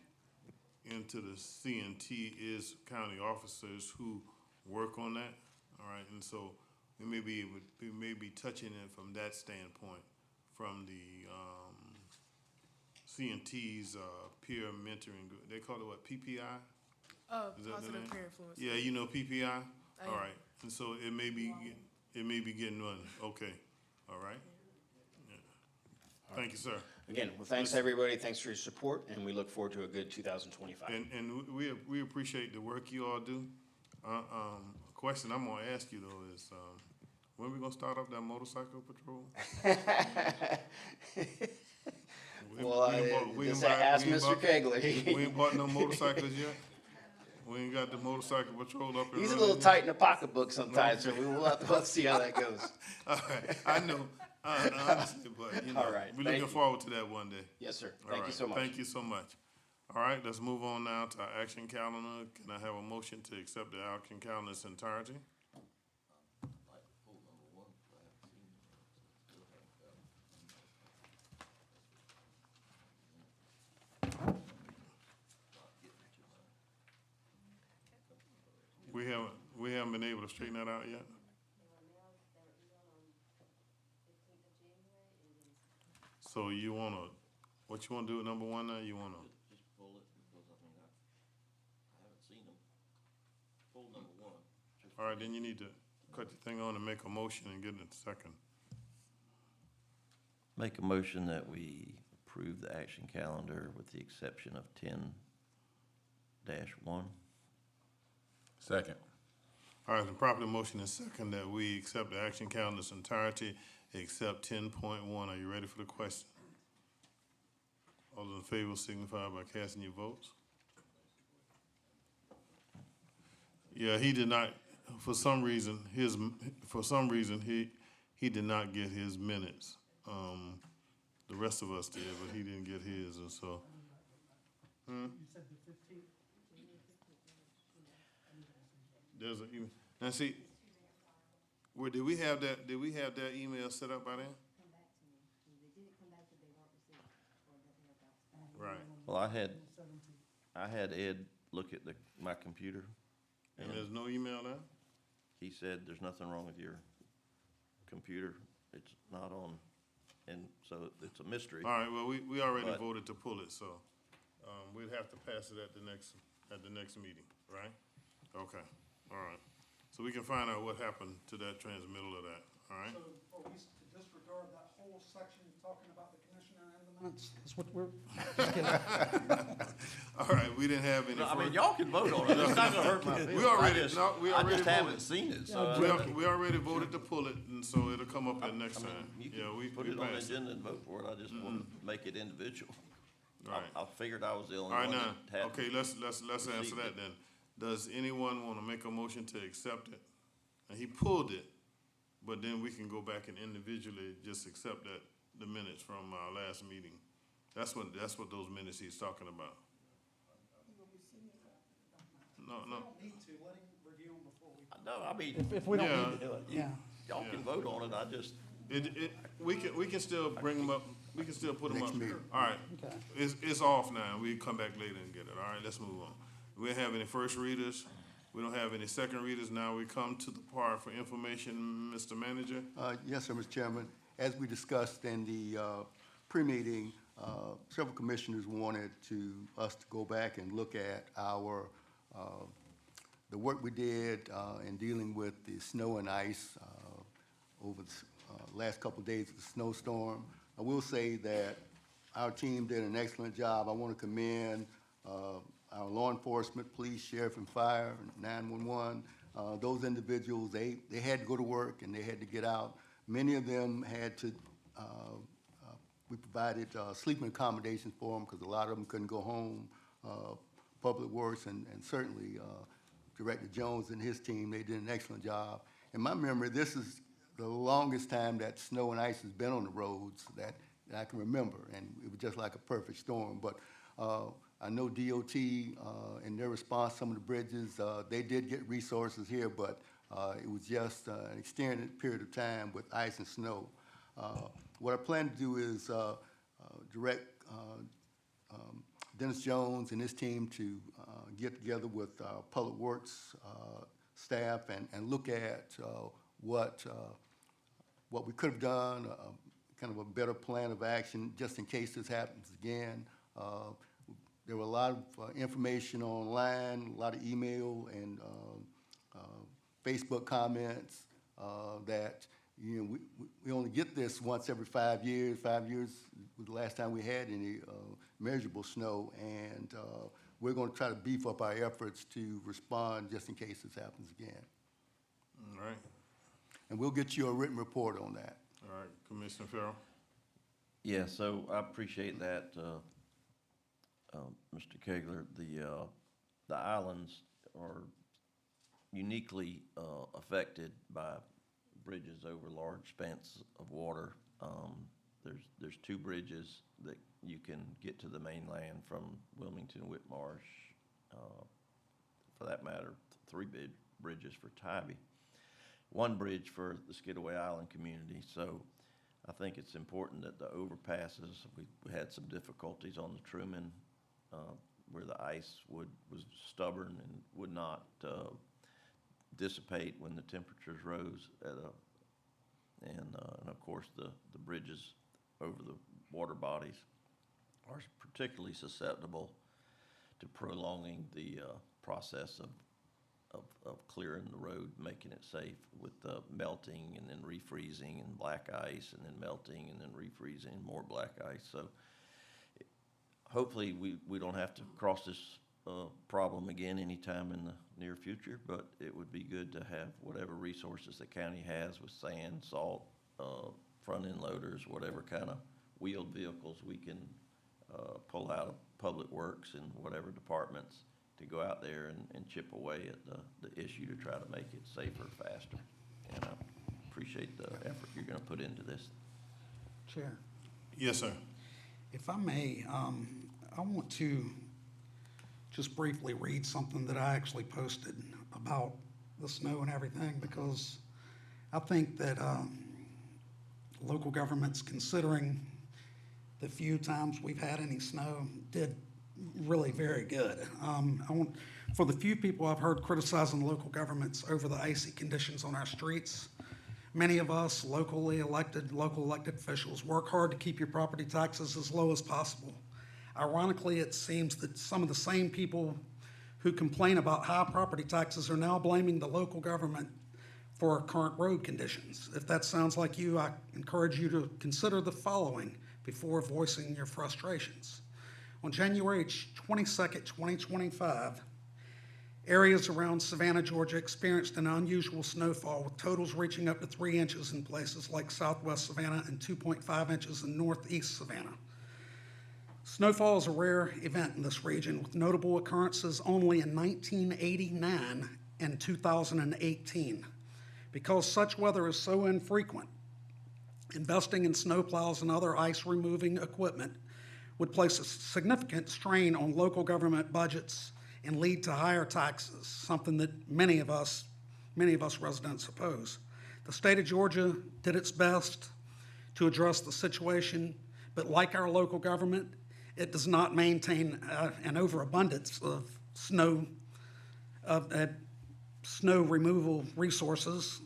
CNT is county officers who work on that. All right, and so we may be touching it from that standpoint, from the CNT's peer mentoring group. They call it what, PPI? Is that the name?
Positive peer influence.
Yeah, you know PPI. All right, and so it may be getting running. Okay, all right. Yeah. Thank you, sir.
Again, well, thanks everybody. Thanks for your support, and we look forward to a good 2025.
And we appreciate the work you all do. A question I'm gonna ask you though is, when we gonna start up that motorcycle patrol?
Ask Mr. Kegler.
We ain't bought no motorcycles yet. We ain't got the motorcycle patrol up and
He's a
running
little
yet?
tight in the pocketbook sometimes, so we'll have to see how that goes.
All right, I know. Honestly, but
All right,
we're
thank
looking
you.
forward to that one day.
Yes, sir.
All
Thank you
right,
so much.
Thank you so much. All right, let's move on now to our action calendar. Can I have a motion to accept the action calendar in its entirety? We haven't been able to straighten that out yet? So you wanna, what you wanna do at number one now? You wanna?
Just pull it because I mean, I haven't seen them. Pull number one.
All right, then you need to cut your thing on and make a motion and get it a second.
Make a motion that we approve the action calendar with the exception of 10-1.
Second.
All right, the proper motion is second that we accept the action calendar in its entirety except 10.1. Are you ready for the question? All those in favor signify by casting your votes. Yeah, he did not for some reason, he did not get his minutes. The rest of us did, but he didn't get his, and so.
You said the 15th?
There's a, now see, where, did we have that email set up by then? Right.
Well, I had Ed look at my computer.
And there's no email now?
He said, there's nothing wrong with your computer. It's not on, and so it's a mystery.
All right, well, we already
But-
voted to pull it, so, we'd have to pass it at the next meeting, right? Okay, all right. So we can find out what happened to that transmittal of that, all right?
So are we to disregard that whole section talking about the commissioner and the minutes? That's what we're, just kidding.
All right, we didn't have any.
No, I mean,
further-
y'all can vote on it. It's not gonna hurt my feelings.
We already,
I just
voted.
haven't seen it, so.
We already voted to pull it, and so it'll come up at next time.
You
Yeah,
can
we
put it on the
passed it.
agenda and vote for it. I just want to make it individual.
Right.
I figured I was the
All
only
right,
one
now,
that had.
okay, let's answer
received
that
it.
then. Does anyone want to make a motion to accept it? And he pulled it, but then we can go back and individually just accept the minutes from our last meeting. That's what those minutes he's talking about. No.
We don't need to, let him review them before we.
No, I mean.
If we don't
Yeah.
need to do it,
you-
yeah.
Y'all can vote on it. I just.
We can still bring them up, we can still put them up.
Next meeting.
All right,
Okay.
it's off now, we come back later and get it, all right, let's move on. We don't have any first readers, we don't have any second readers, now we come to the part for information, Mr. Manager.
Yes, sir, Mr. Chairman. As we discussed in the pre-meeting, several commissioners wanted us to go back and look at the work we did in dealing with the snow and ice over the last couple of days of the snowstorm. I will say that our team did an excellent job. I want to commend our law enforcement, police, sheriff, and fire, 911. Those individuals, they had to go to work and they had to get out. Many of them had to, we provided sleeping accommodations for them because a lot of them couldn't go home. Public Works and certainly Director Jones and his team, they did an excellent job. In my memory, this is the longest time that snow and ice has been on the roads that I can remember, and it was just like a perfect storm. But I know DOT, in their response, some of the bridges, they did get resources here, but it was just an extended period of time with ice and snow. What I plan to do is direct Dennis Jones and his team to get together with Public Works staff and look at what we could have done, kind of a better plan of action just in case this happens again. There were a lot of information online, a lot of email and Facebook comments that, you know, we only get this once every 5 years. 5 years was the last time we had any measurable snow, and we're going to try to beef up our efforts to respond just in case this happens again.
All right,
And we'll get you a written report on that.
all right, Commissioner Farrell.
Yeah, so I appreciate that, Mr. Kegler. The islands are uniquely affected by bridges over large spans of water. There's two bridges that you can get to the mainland from Wilmington, Whitmarsh, for that matter, three bridges for Tybee. One bridge for the Skidaway Island community. So I think it's important that the overpasses, we had some difficulties on the Truman where the ice was stubborn and would not dissipate when the temperatures rose and of course the bridges over the water bodies are particularly susceptible to prolonging the process of clearing the road, making it safe with melting and then refreezing and black ice and then melting and then refreezing and more black ice. So hopefully we don't have to cross this problem again anytime in the near future, but it would be good to have whatever resources the county has with sand, salt, front-end loaders, whatever kind of wheeled vehicles we can pull out of Public Works and whatever departments to go out there and chip away at the issue to try to make it safer, faster. And I appreciate the effort you're gonna put into this.
Chair,
Yes, sir.
if I may, I want to just briefly read something that I actually posted about the snow and everything, because I think that local governments, considering the few times we've had any snow, did really very good. For the few people I've heard criticizing local governments over the icy conditions on our streets, many of us local elected officials work hard to keep your property taxes as low as possible. Ironically, it seems that some of the same people who complain about high property taxes are now blaming the local government for current road conditions. If that sounds like you, I encourage you to consider the following before voicing your frustrations. On January 22nd, 2025, areas around Savannah, Georgia experienced an unusual snowfall with totals reaching up to 3 inches in places like southwest Savannah and 2.5 inches in northeast Savannah. Snowfall is a rare event in this region, with notable occurrences only in 1989 and 2018. Because such weather is so infrequent, investing in snowplows and other ice-removing equipment would place a significant strain on local government budgets and lead to higher taxes, something that many of us residents oppose. The state of Georgia did its best to address the situation, but like our local government, it does not maintain an overabundance of snow removal resources,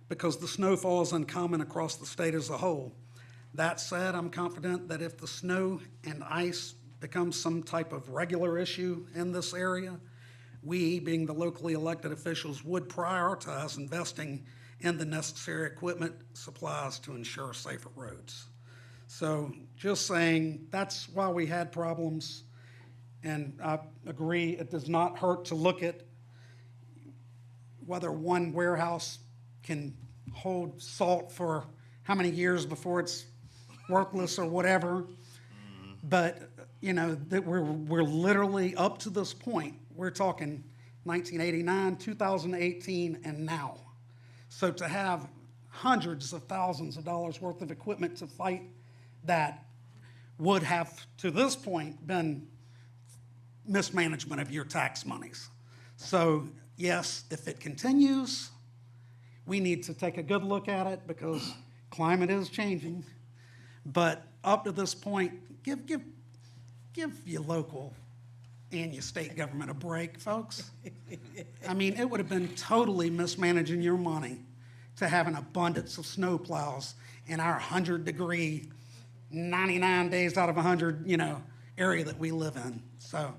because the snowfall is uncommon across the state as a whole. That said, I'm confident that if the snow and ice becomes some type of regular issue in this area, we, being the locally elected officials, would prioritize investing in the necessary equipment, supplies to ensure safer roads. So just saying, that's why we had problems, and I agree, it does not hurt to look at whether one warehouse can hold salt for how many years before it's worthless or whatever. But, you know, that we're literally up to this point, we're talking 1989, 2018, and now. So to have hundreds of thousands of dollars worth of equipment to fight that would have, to this point, been mismanagement of your tax monies. So yes, if it continues, we need to take a good look at it, because climate is changing. But up to this point, give your local and your state government a break, folks. I mean, it would have been totally mismanaging your money to have an abundance of snow plows in our 100-degree, 99 days out of 100, area that we live in. So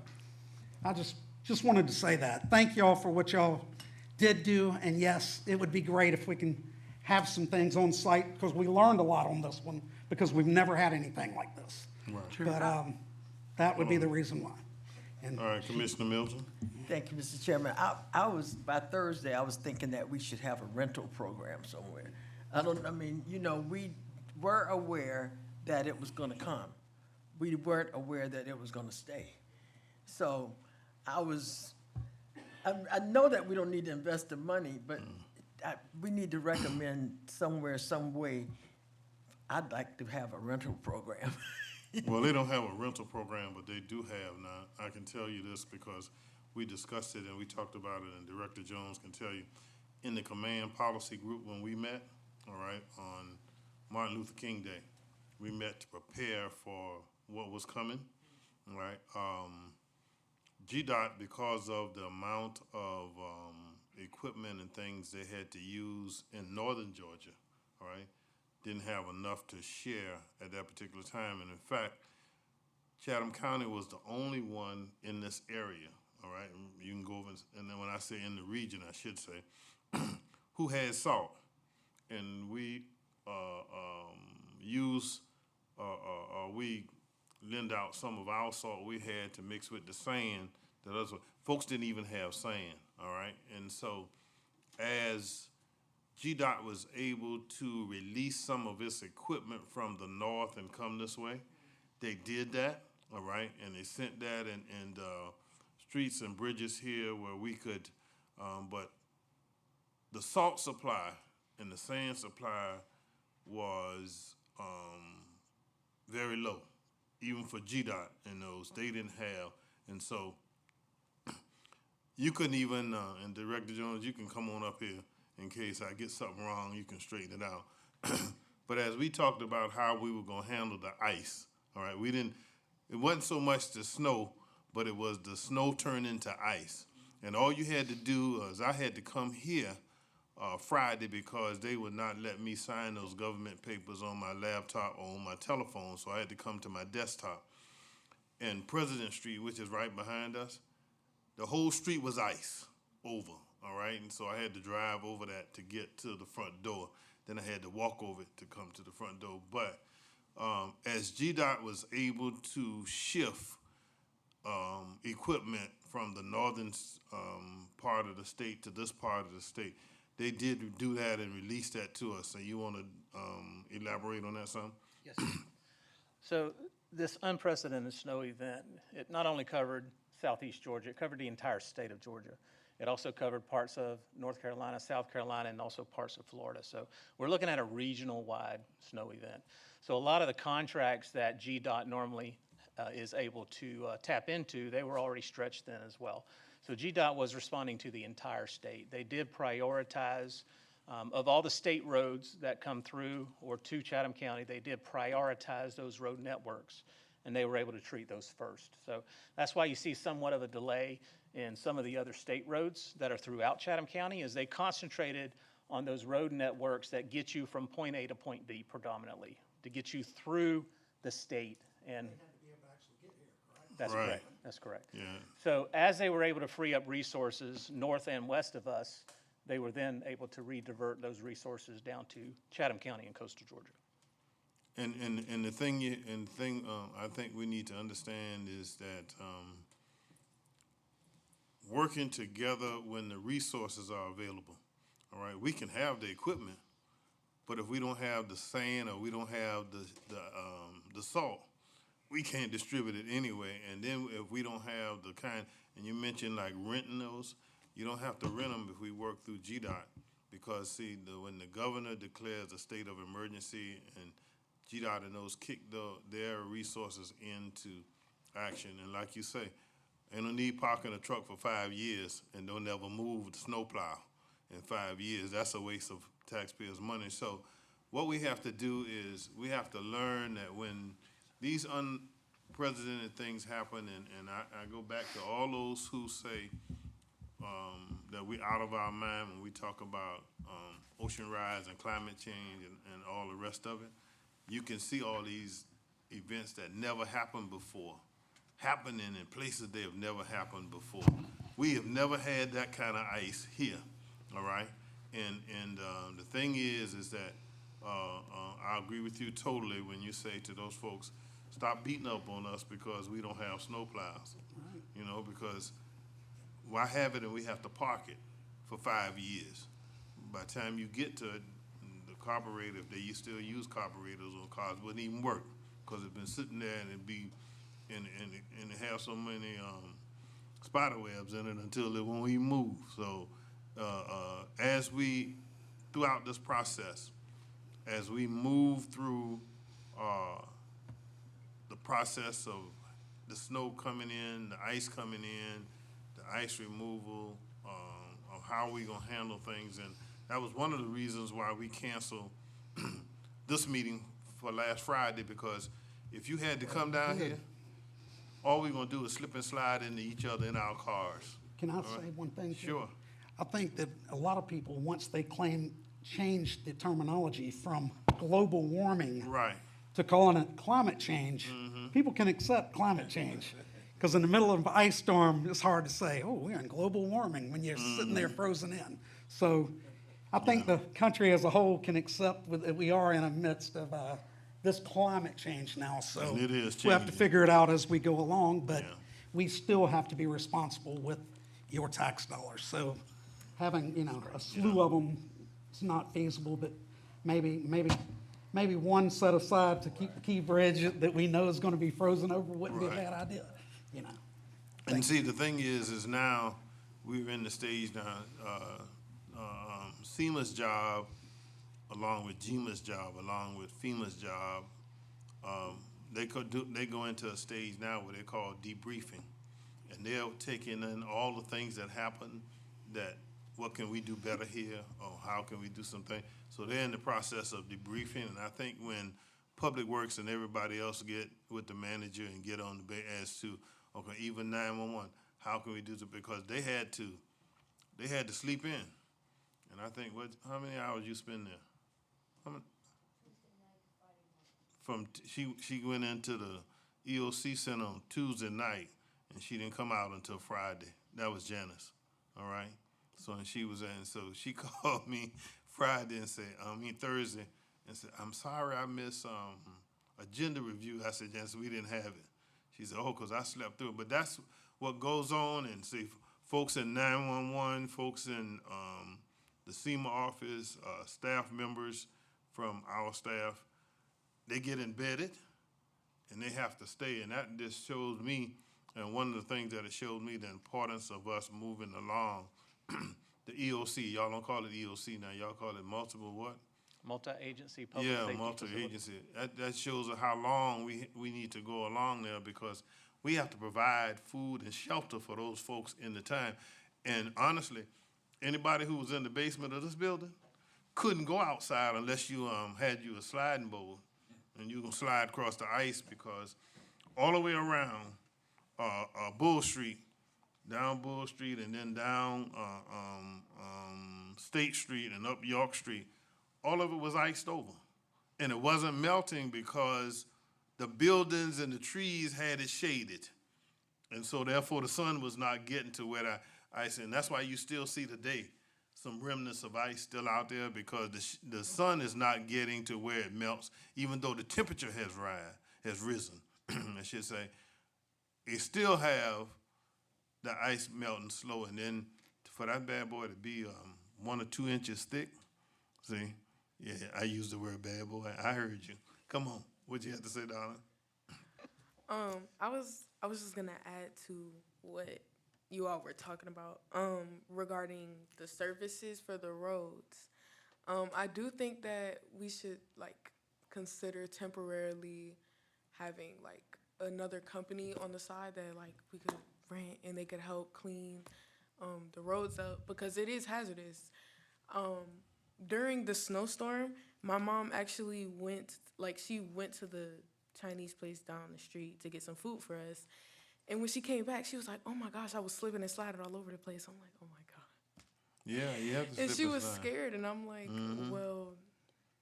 I just wanted to say that. Thank y'all for what y'all did do, and yes, it would be great if we can have some things on site, because we learned a lot on this one, because we've never had anything like this.
Right.
But that would be the reason why. And
All right, Commissioner Milton.
Thank you, Mr. Chairman. By Thursday, I was thinking that we should have a rental program somewhere. We were aware that it was gonna come. We weren't aware that it was gonna stay. So I know that we don't need to invest the money, but we need to recommend somewhere, some way. I'd like to have a rental program.
Well, they don't have a rental program, but they do have now. I can tell you this because we discussed it and we talked about it, and Director Jones can tell you. In the command policy group, when we met, all right, on Martin Luther King Day, we met to prepare for what was coming, all right? GDOT, because of the amount of equipment and things they had to use in northern Georgia, all right, didn't have enough to share at that particular time. And in fact, Chatham County was the only one in this area, all right? You can go over, and then when I say in the region, I should say, who had salt. And we we lend out some of our salt we had to mix with the sand that other folks didn't even have sand, all right? And so as GDOT was able to release some of its equipment from the north and come this way, they did that, all right? And they sent that, and streets and bridges here where we could, but the salt supply and the sand supply was very low, even for GDOT and those. They didn't have, and so you couldn't even, and Director Jones, you can come on up here in case I get something wrong, you can straighten it out. But as we talked about how we were gonna handle the ice, all right, it wasn't so much the snow, but it was the snow turned into ice. And all you had to do is I had to come here Friday because they would not let me sign those government papers on my laptop or on my telephone, so I had to come to my desktop. And President Street, which is right behind us, the whole street was ice over, all right? And so I had to drive over that to get to the front door. Then I had to walk over it to come to the front door. But as GDOT was able to shift equipment from the northern part of the state to this part of the state, they did do that and release that to us. So you want to elaborate on that some?
Yes. So this unprecedented snow event, it not only covered southeast Georgia, it covered the entire state of Georgia. It also covered parts of North Carolina, South Carolina, and also parts of Florida. So we're looking at a regional-wide snow event. So a lot of the contracts that GDOT normally is able to tap into, they were already stretched thin as well. So GDOT was responding to the entire state. They did prioritize, of all the state roads that come through or to Chatham County, they did prioritize those road networks, and they were able to treat those first. So that's why you see somewhat of a delay in some of the other state roads that are throughout Chatham County, is they concentrated on those road networks that get you from point A to point B predominantly, to get you through the state. And that's
Right.
correct. That's correct.
Yeah.
So as they were able to free up resources north and west of us, they were then able to redivert those resources down to Chatham County and coastal Georgia.
And the thing I think we need to understand is that working together when the resources are available. All right, we can have the equipment, but if we don't have the sand or we don't have the salt, we can't distribute it anyway. And then if we don't have the kind, and you mentioned like renting those, you don't have to rent them if we work through GDOT, because see, when the governor declares a state of emergency and GDOT and those kick their resources into action, and like you say, ain't no need parking a truck for 5 years and don't ever move the snowplow in 5 years. That's a waste of taxpayers' money. So what we have to do is we have to learn that when these unprecedented things happen, and I go back to all those who say that we're out of our mind when we talk about ocean rise and climate change and all the rest of it. You can see all these events that never happened before happening in places they have never happened before. We have never had that kind of ice here, all right? And the thing is that I agree with you totally when you say to those folks, stop beating up on us because we don't have snowplows. Right. You know, because why have it and we have to park it for 5 years? By the time you get to it, the carburetor, if they still use carburetors on cars, wouldn't even work because it's been sitting there and it be and it have so many spider webs in it until it won't even move. So as we throughout this process, as we move through the process of the snow coming in, the ice coming in, the ice removal, of how we gonna handle things, and that was one of the reasons why we canceled this meeting for last Friday, because if you had to come down here, all we're gonna do is slip and slide into each other in our cars.
Can I say one thing?
Sure.
I think that a lot of people, once they change the terminology from global warming
Right.
to calling it climate change, people can accept climate change. Because in the middle of an ice storm, it's hard to say, oh, we're in global warming when you're sitting there frozen in. So I think the country as a whole can accept that we are in the midst of this climate change now. So
And it is
we have to
changing.
figure it out as we go along, but we still have to be responsible with your tax dollars. So having, a slew of them is not feasible, but maybe one set aside to keep the Key Bridge that we know is going to be frozen over wouldn't be a bad idea,
And see, the thing is now, we're in the stage now, SEMA's job, along with GMA's job, along with FEMA's job, they go into a stage now where they call debriefing. And they're taking in all the things that happen, that what can we do better here, or how can we do something. So they're in the process of debriefing, and I think when Public Works and everybody else get with the manager and get on the as to, okay, even 911, how can we do it? Because they had to sleep in. And I think, how many hours you spend there? How many? She went into the EOC Center on Tuesday night, and she didn't come out until Friday. That was Janice, all right? So, and she was in, so she called me Friday and said, Thursday, and said, I'm sorry I missed agenda review. I said, Janice, we didn't have it. She said, oh, because I slept through it. But that's what goes on, and see, folks in 911, folks in the SEMA office, staff members from our staff, they get embedded, and they have to stay, and that just shows me, and one of the things that it showed me, the importance of us moving along. The EOC, y'all don't call it EOC now, y'all call it multiple what?
Multi-agency public safety
Yeah,
facility.
multi-agency. That shows how long we need to go along there, because we have to provide food and shelter for those folks in the time. And honestly, anybody who was in the basement of this building couldn't go outside unless you had you a sliding board, and you can slide across the ice, because all the way around Bull Street, down Bull Street, and then down State Street and up York Street, all of it was iced over. And it wasn't melting because the buildings and the trees had it shaded. And so therefore the sun was not getting to where the ice, and that's why you still see today some remnants of ice still out there, because the sun is not getting to where it melts, even though the temperature has risen, I should say. It still have the ice melting slow, and then for that bad boy to be 1 or 2 inches thick, see, yeah, I used the word bad boy. I heard you. Come on, what you have to say, Donna?
I was just gonna add to what you all were talking about regarding the services for the roads. I do think that we should consider temporarily having another company on the side that we could rent, and they could help clean the roads up, because it is hazardous. During the snowstorm, my mom actually went to the Chinese place down the street to get some food for us. And when she came back, she was like, oh my gosh, I was slipping and sliding all over the place. I'm like, oh my God.
Yeah, you have to
And
slip
she was
slide.
scared, and I'm like, well,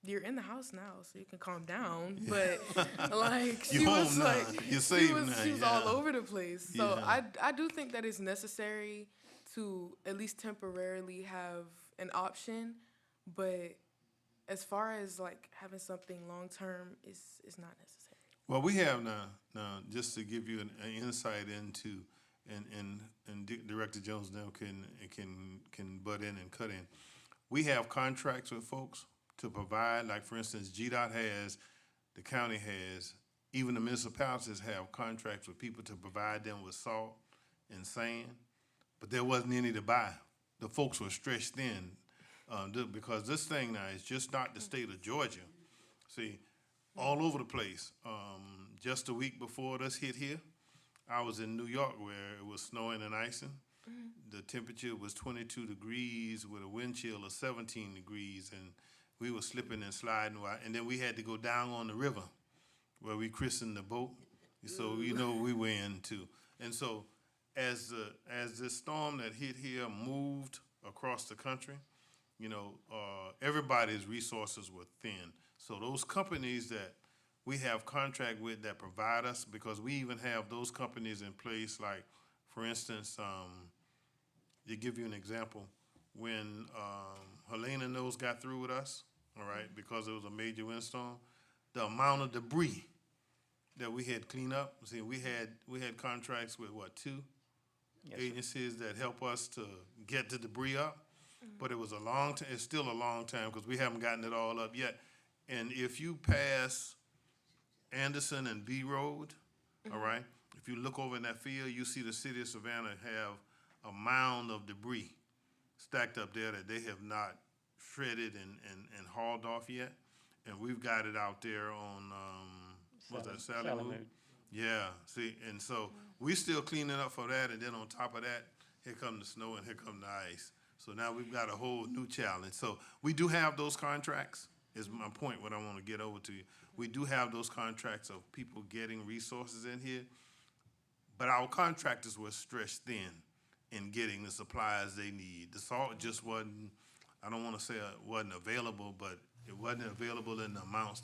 you're in the house now, so you can calm down.
Yeah.
But she
You're
was
home now.
like,
You're safe
she was
now,
all
yeah.
over the place. So
Yeah.
I do think that it's necessary to at least temporarily have an option, but as far as having something long term, is not necessary.
Well, we have now just to give you an insight into, and Director Jones now can butt in and cut in. We have contracts with folks to provide, like for instance, GDOT has, the county has, even the municipalities have contracts with people to provide them with salt and sand, but there wasn't any to buy. The folks were stretched thin, because this thing now is just not the state of Georgia. See, all over the place. Just a week before this hit here, I was in New York where it was snowing and icing. The temperature was 22 degrees with a wind chill of 17 degrees, and we were slipping and sliding. And then we had to go down on the river where we christened the boat. So we know we were in too. And so as this storm that hit here moved across the country, everybody's resources were thin. So those companies that we have contract with that provide us, because we even have those companies in place, like, for instance, to give you an example, when Helena Nose got through with us, all right, because it was a major windstorm, the amount of debris that we had cleaned up, see, we had contracts with, two agencies that help us to get the debris up, but it was a long time, it's still a long time, because we haven't gotten it all up yet. And if you pass Anderson and B Road, all right, if you look over in that field, you see the city of Savannah have a mound of debris stacked up there that they have not shredded and hauled off yet. And we've got it out there on, what's that, Salamud? Yeah, see, and so we still cleaning up for that, and then on top of that, here come the snow and here come the ice. So now we've got a whole new challenge. So we do have those contracts, is my point, what I want to get over to you. We do have those contracts of people getting resources in here, but our contractors were stretched thin in getting the supplies they need. The salt just wasn't, I don't want to say it wasn't available, but it wasn't available in the amounts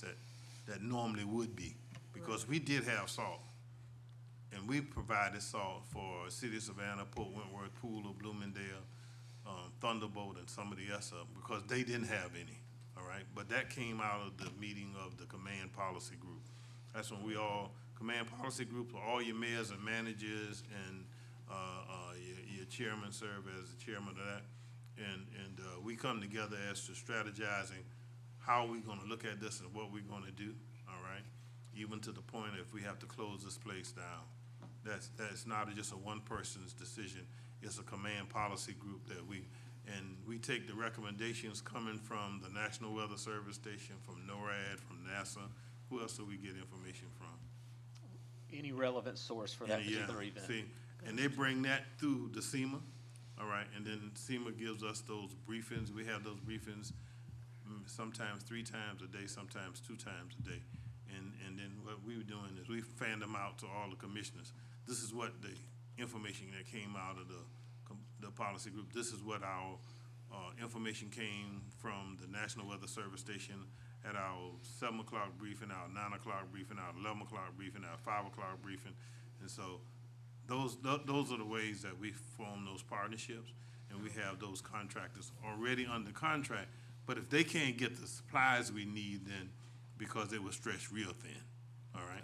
that normally would be, because we did have salt. And we provided salt for City of Savannah, Port Wentworth, Poole, Bloomingdale, Thunderbolt, and some of the others, because they didn't have any, all right? But that came out of the meeting of the Command Policy Group. That's when we all, Command Policy Group, all your mayors and managers and your chairman serve as the chairman of that. And we come together as to strategizing how we're gonna look at this and what we're gonna do, all right? Even to the point if we have to close this place down. That's not just a one person's decision. It's a command policy group that we take the recommendations coming from the National Weather Service Station, from NORAD, from NASA. Who else do we get information from?
Any relevant source for that particular event.
See, and they bring that through the SEMA, all right, and then SEMA gives us those briefings. We have those briefings sometimes 3 times a day, sometimes 2 times a day. And then what we were doing is we fanned them out to all the commissioners. This is what the information that came out of the policy group. This is what our information came from the National Weather Service Station at our 7 o'clock briefing, our 9 o'clock briefing, our 11 o'clock briefing, our 5 o'clock briefing. And so those are the ways that we form those partnerships, and we have those contractors already under contract. But if they can't get the supplies we need, then because they were stretched real thin, all right?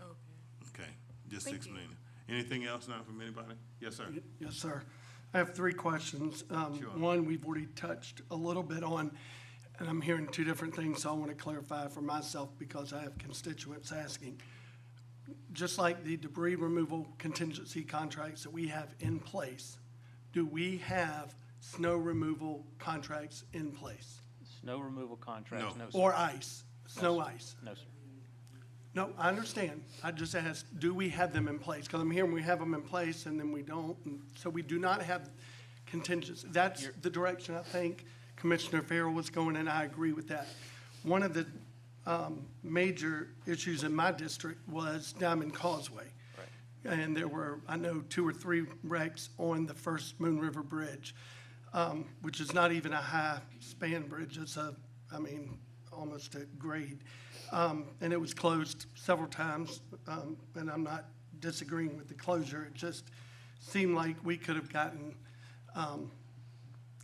Okay, just to explain it. Anything else now from anybody? Yes, sir.
Yes, sir. I have 3 questions. One, we've already touched a little bit on, and I'm hearing 2 different things, so I want to clarify for myself because I have constituents asking. Just like the debris removal contingency contracts that we have in place, do we have snow removal contracts in place?
Snow removal contracts, no, sir.
Or ice, snow ice?
No, sir.
No, I understand. I just asked, do we have them in place? Because I'm hearing we have them in place and then we don't. And so we do not have contingency. That's the direction I think Commissioner Farrell was going, and I agree with that. One of the major issues in my district was Diamond Causeway. Right. And there were, I know, 2 or 3 wrecks on the first Moon River Bridge, which is not even a high span bridge. It's almost a grade. And it was closed several times, and I'm not disagreeing with the closure. It just seemed like we could have gotten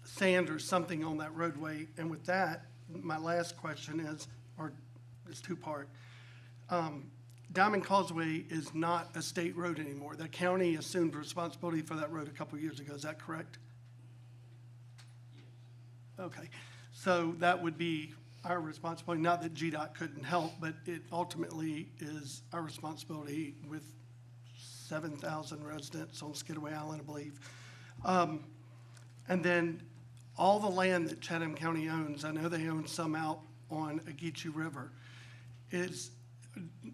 sand or something on that roadway. And with that, my last question is, or it's 2-part. Diamond Causeway is not a state road anymore. The county assumed responsibility for that road a couple of years ago. Is that correct? Okay. So that would be our responsibility, not that GDOT couldn't help, but it ultimately is our responsibility with 7,000 residents on Skidaway Island, I believe. And then all the land that Chatham County owns, I know they own some out on Ageechee River, is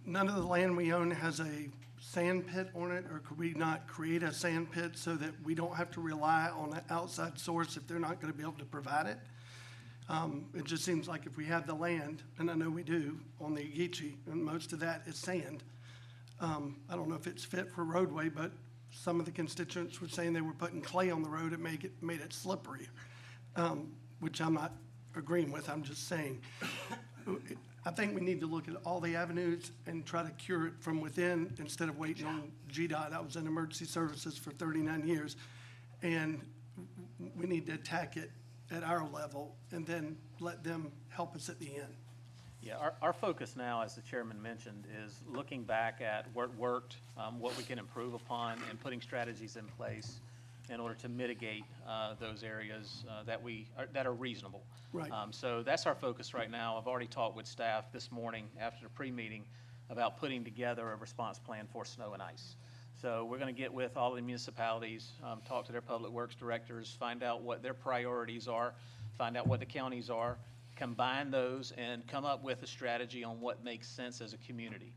none of the land we own has a sand pit on it, or could we not create a sand pit so that we don't have to rely on an outside source if they're not going to be able to provide it? It just seems like if we have the land, and I know we do, on the Ageechee, and most of that is sand. I don't know if it's fit for roadway, but some of the constituents were saying they were putting clay on the road and made it slippery, which I'm not agreeing with. I'm just saying. I think we need to look at all the avenues and try to cure it from within instead of waiting on GDOT. I was in emergency services for 39 years, and we need to attack it at our level and then let them help us at the end.
Yeah, our focus now, as the chairman mentioned, is looking back at what worked, what we can improve upon, and putting strategies in place in order to mitigate those areas that are reasonable.
Right.
So that's our focus right now. I've already talked with staff this morning after the pre-meeting about putting together a response plan for snow and ice.
So we're going to get with all the municipalities, talk to their public works directors, find out what their priorities are, find out what the counties are, combine those, and come up with a strategy on what makes sense as a community.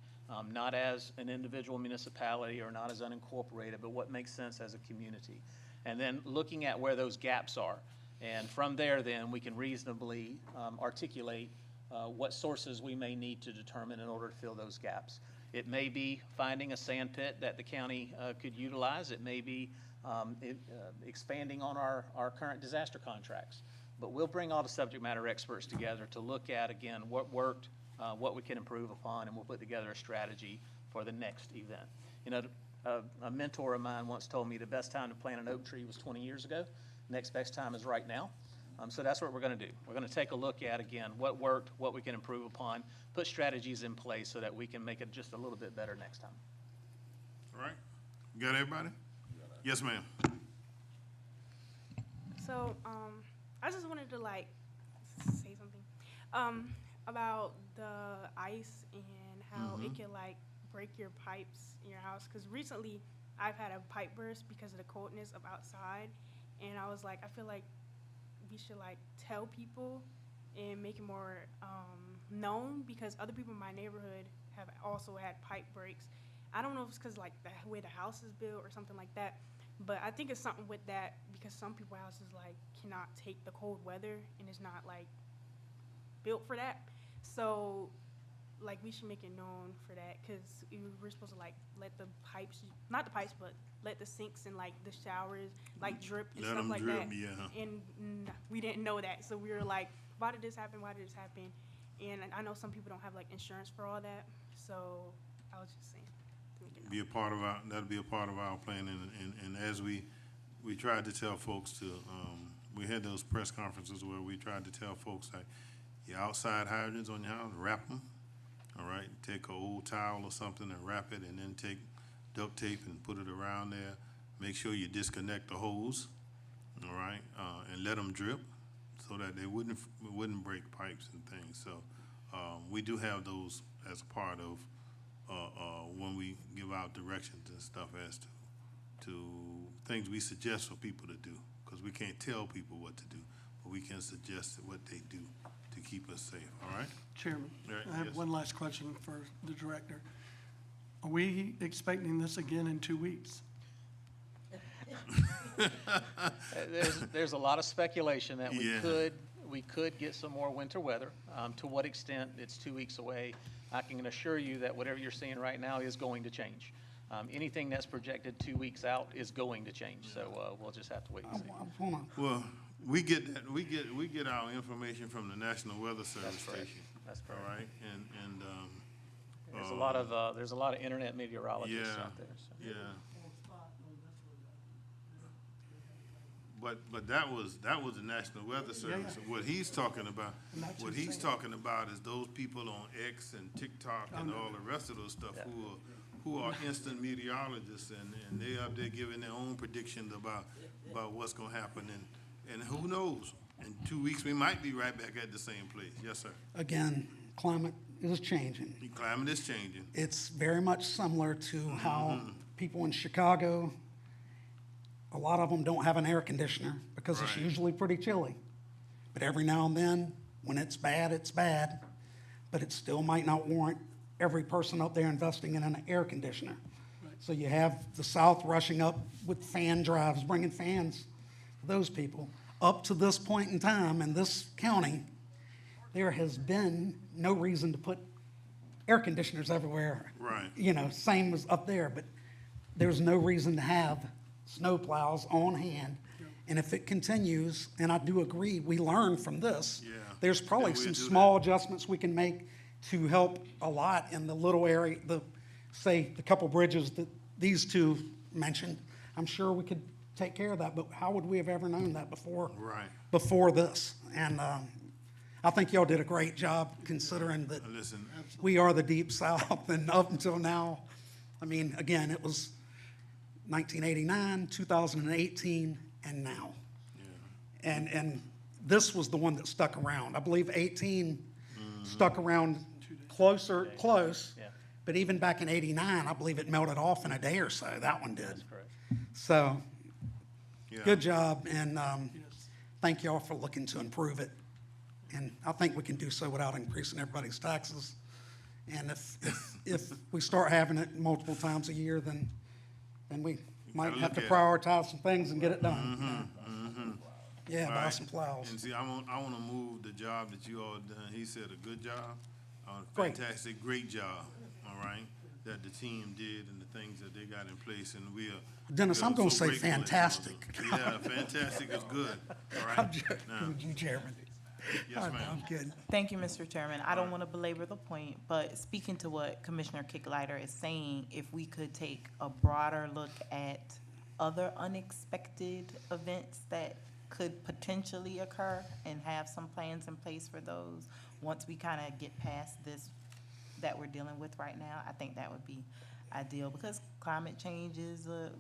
Not as an individual municipality or not as unincorporated, but what makes sense as a community. And then looking at where those gaps are. And from there, then, we can reasonably articulate what sources we may need to determine in order to fill those gaps. It may be finding a sand pit that the county could utilize. It may be expanding on our current disaster contracts. But we'll bring all the subject matter experts together to look at, again, what worked, what we can improve upon, and we'll put together a strategy for the next event. You know, a mentor of mine once told me the best time to plant an oak tree was 20 years ago. Next best time is right now. So that's what we're going to do. We're going to take a look at, again, what worked, what we can improve upon, put strategies in place so that we can make it just a little bit better next time.
All right. You got everybody? Yes, ma'am.
So, I just wanted to like say something about the ice and how it can like break your pipes in your house. Because recently I've had a pipe burst because of the coldness of outside, and I was like, I feel like we should like tell people and make it more known, because other people in my neighborhood have also had pipe breaks. I don't know if it's because like the way the house is built or something like that, but I think it's something with that, because some people's houses like cannot take the cold weather and it's not like built for that. So like we should make it known for that, because we're supposed to like let the pipes, not the pipes, but let the sinks and like the showers like drip and
Let
stuff
'em
like
drip,
that.
yeah.
And we didn't know that, so we were like, why did this happen? Why did this happen? And I know some people don't have like insurance for all that, so I was just saying. to make it known.
Be a part of our, that'll be a part of our plan, and as we tried to tell folks to, we had those press conferences where we tried to tell folks like, your outside hydrants on your house, wrap them, all right? Take an old towel or something and wrap it, and then take duct tape and put it around there. Make sure you disconnect the hose, all right? And let them drip so that they wouldn't break pipes and things. So, we do have those as a part of, when we give out directions and stuff as to things we suggest for people to do, because we can't tell people what to do, but we can suggest what they do to keep us safe, all right?
Chairman,
Right,
I have
yes.
one last question for the director. Are we expecting this again in 2 weeks?
There's a lot of speculation that
Yeah.
we could get some more winter weather. To what extent, it's 2 weeks away. I can assure you that whatever you're seeing right now is going to change. Anything that's projected 2 weeks out is going to change, so we'll just have to wait and see.
Well, we get that, we get our information from the National Weather Service
That's correct.
station.
That's correct.
All right, and
There's a lot of internet meteorologists
yeah,
out there. So.
yeah. But that was the National Weather Service.
yeah.
What he's talking about,
And that's
what
what I'm
he's
saying.
talking about is those people on X and TikTok and all the rest of those stuff who are instant meteorologists, and they up there giving their own predictions about what's gonna happen, and who knows? In 2 weeks, we might be right back at the same place. Yes, sir.
Again, climate is changing.
The climate is changing.
It's very much similar to how people in Chicago, a lot of them don't have an air conditioner because it's
Right.
usually pretty chilly. But every now and then, when it's bad, but it still might not warrant every person up there investing in an air conditioner. So you have the South rushing up with fan drives, bringing fans to those people. Up to this point in time in this county, there has been no reason to put air conditioners everywhere.
Right.
You know, same as up there, but there's no reason to have snow plows on hand. And if it continues, and I do agree, we learn from this.
Yeah.
There's probably
Yeah, we'll
some
do
small adjustments we can make to help a lot in the little area, say, the couple bridges that these two mentioned. I'm sure we could take care of that, but how would we have ever known that before?
Right.
Before this? And I think y'all did a great job considering that
Listen,
we are the Deep South, and up until now, I mean, again, it was 1989, 2018, and now. And this was the one that stuck around. I believe 18 stuck around close,
Yeah.
but even back in '89, I believe it melted off in a day or so. That one did.
That's correct.
So,
Yeah.
good job, and thank you all for looking to improve it. And I think we can do so without increasing everybody's taxes. And if we start having it multiple times a year, then we might have to prioritize some things and get it done. Yeah,
All
buy
right.
some plows.
And see, I want to move the job that you all done. He said a good job,
Great.
fantastic, great job, all right, that the team did and the things that they got in place, and we are.
Dennis, I'm gonna say
grateful that-
fantastic.
Yeah, fantastic is good, all right?
I'm joking,
Now,
Chairman.
yes, ma'am.
I'm kidding.
Thank you, Mr. Chairman. I don't want to belabor the point, but speaking to what Commissioner Kicklighter is saying, if we could take a broader look at other unexpected events that could potentially occur and have some plans in place for those, once we kind of get past this that we're dealing with right now, I think that would be ideal, because climate change is a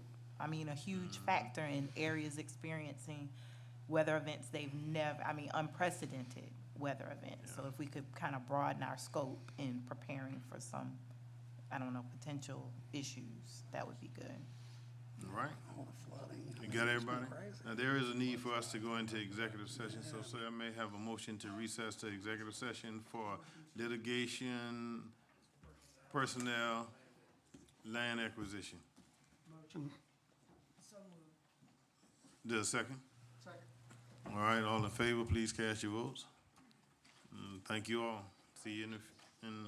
huge factor in areas experiencing weather events they've never, unprecedented weather events. So if we could kind of broaden our scope in preparing for some, potential issues, that would be good.
All right. You got everybody? Now, there is a need for us to go into executive session, so sir, I may have a motion to recess to executive session for litigation, personnel, land acquisition.
Motion.
Do a second? Second. All right, all in favor, please cast your votes. Thank you all. See you in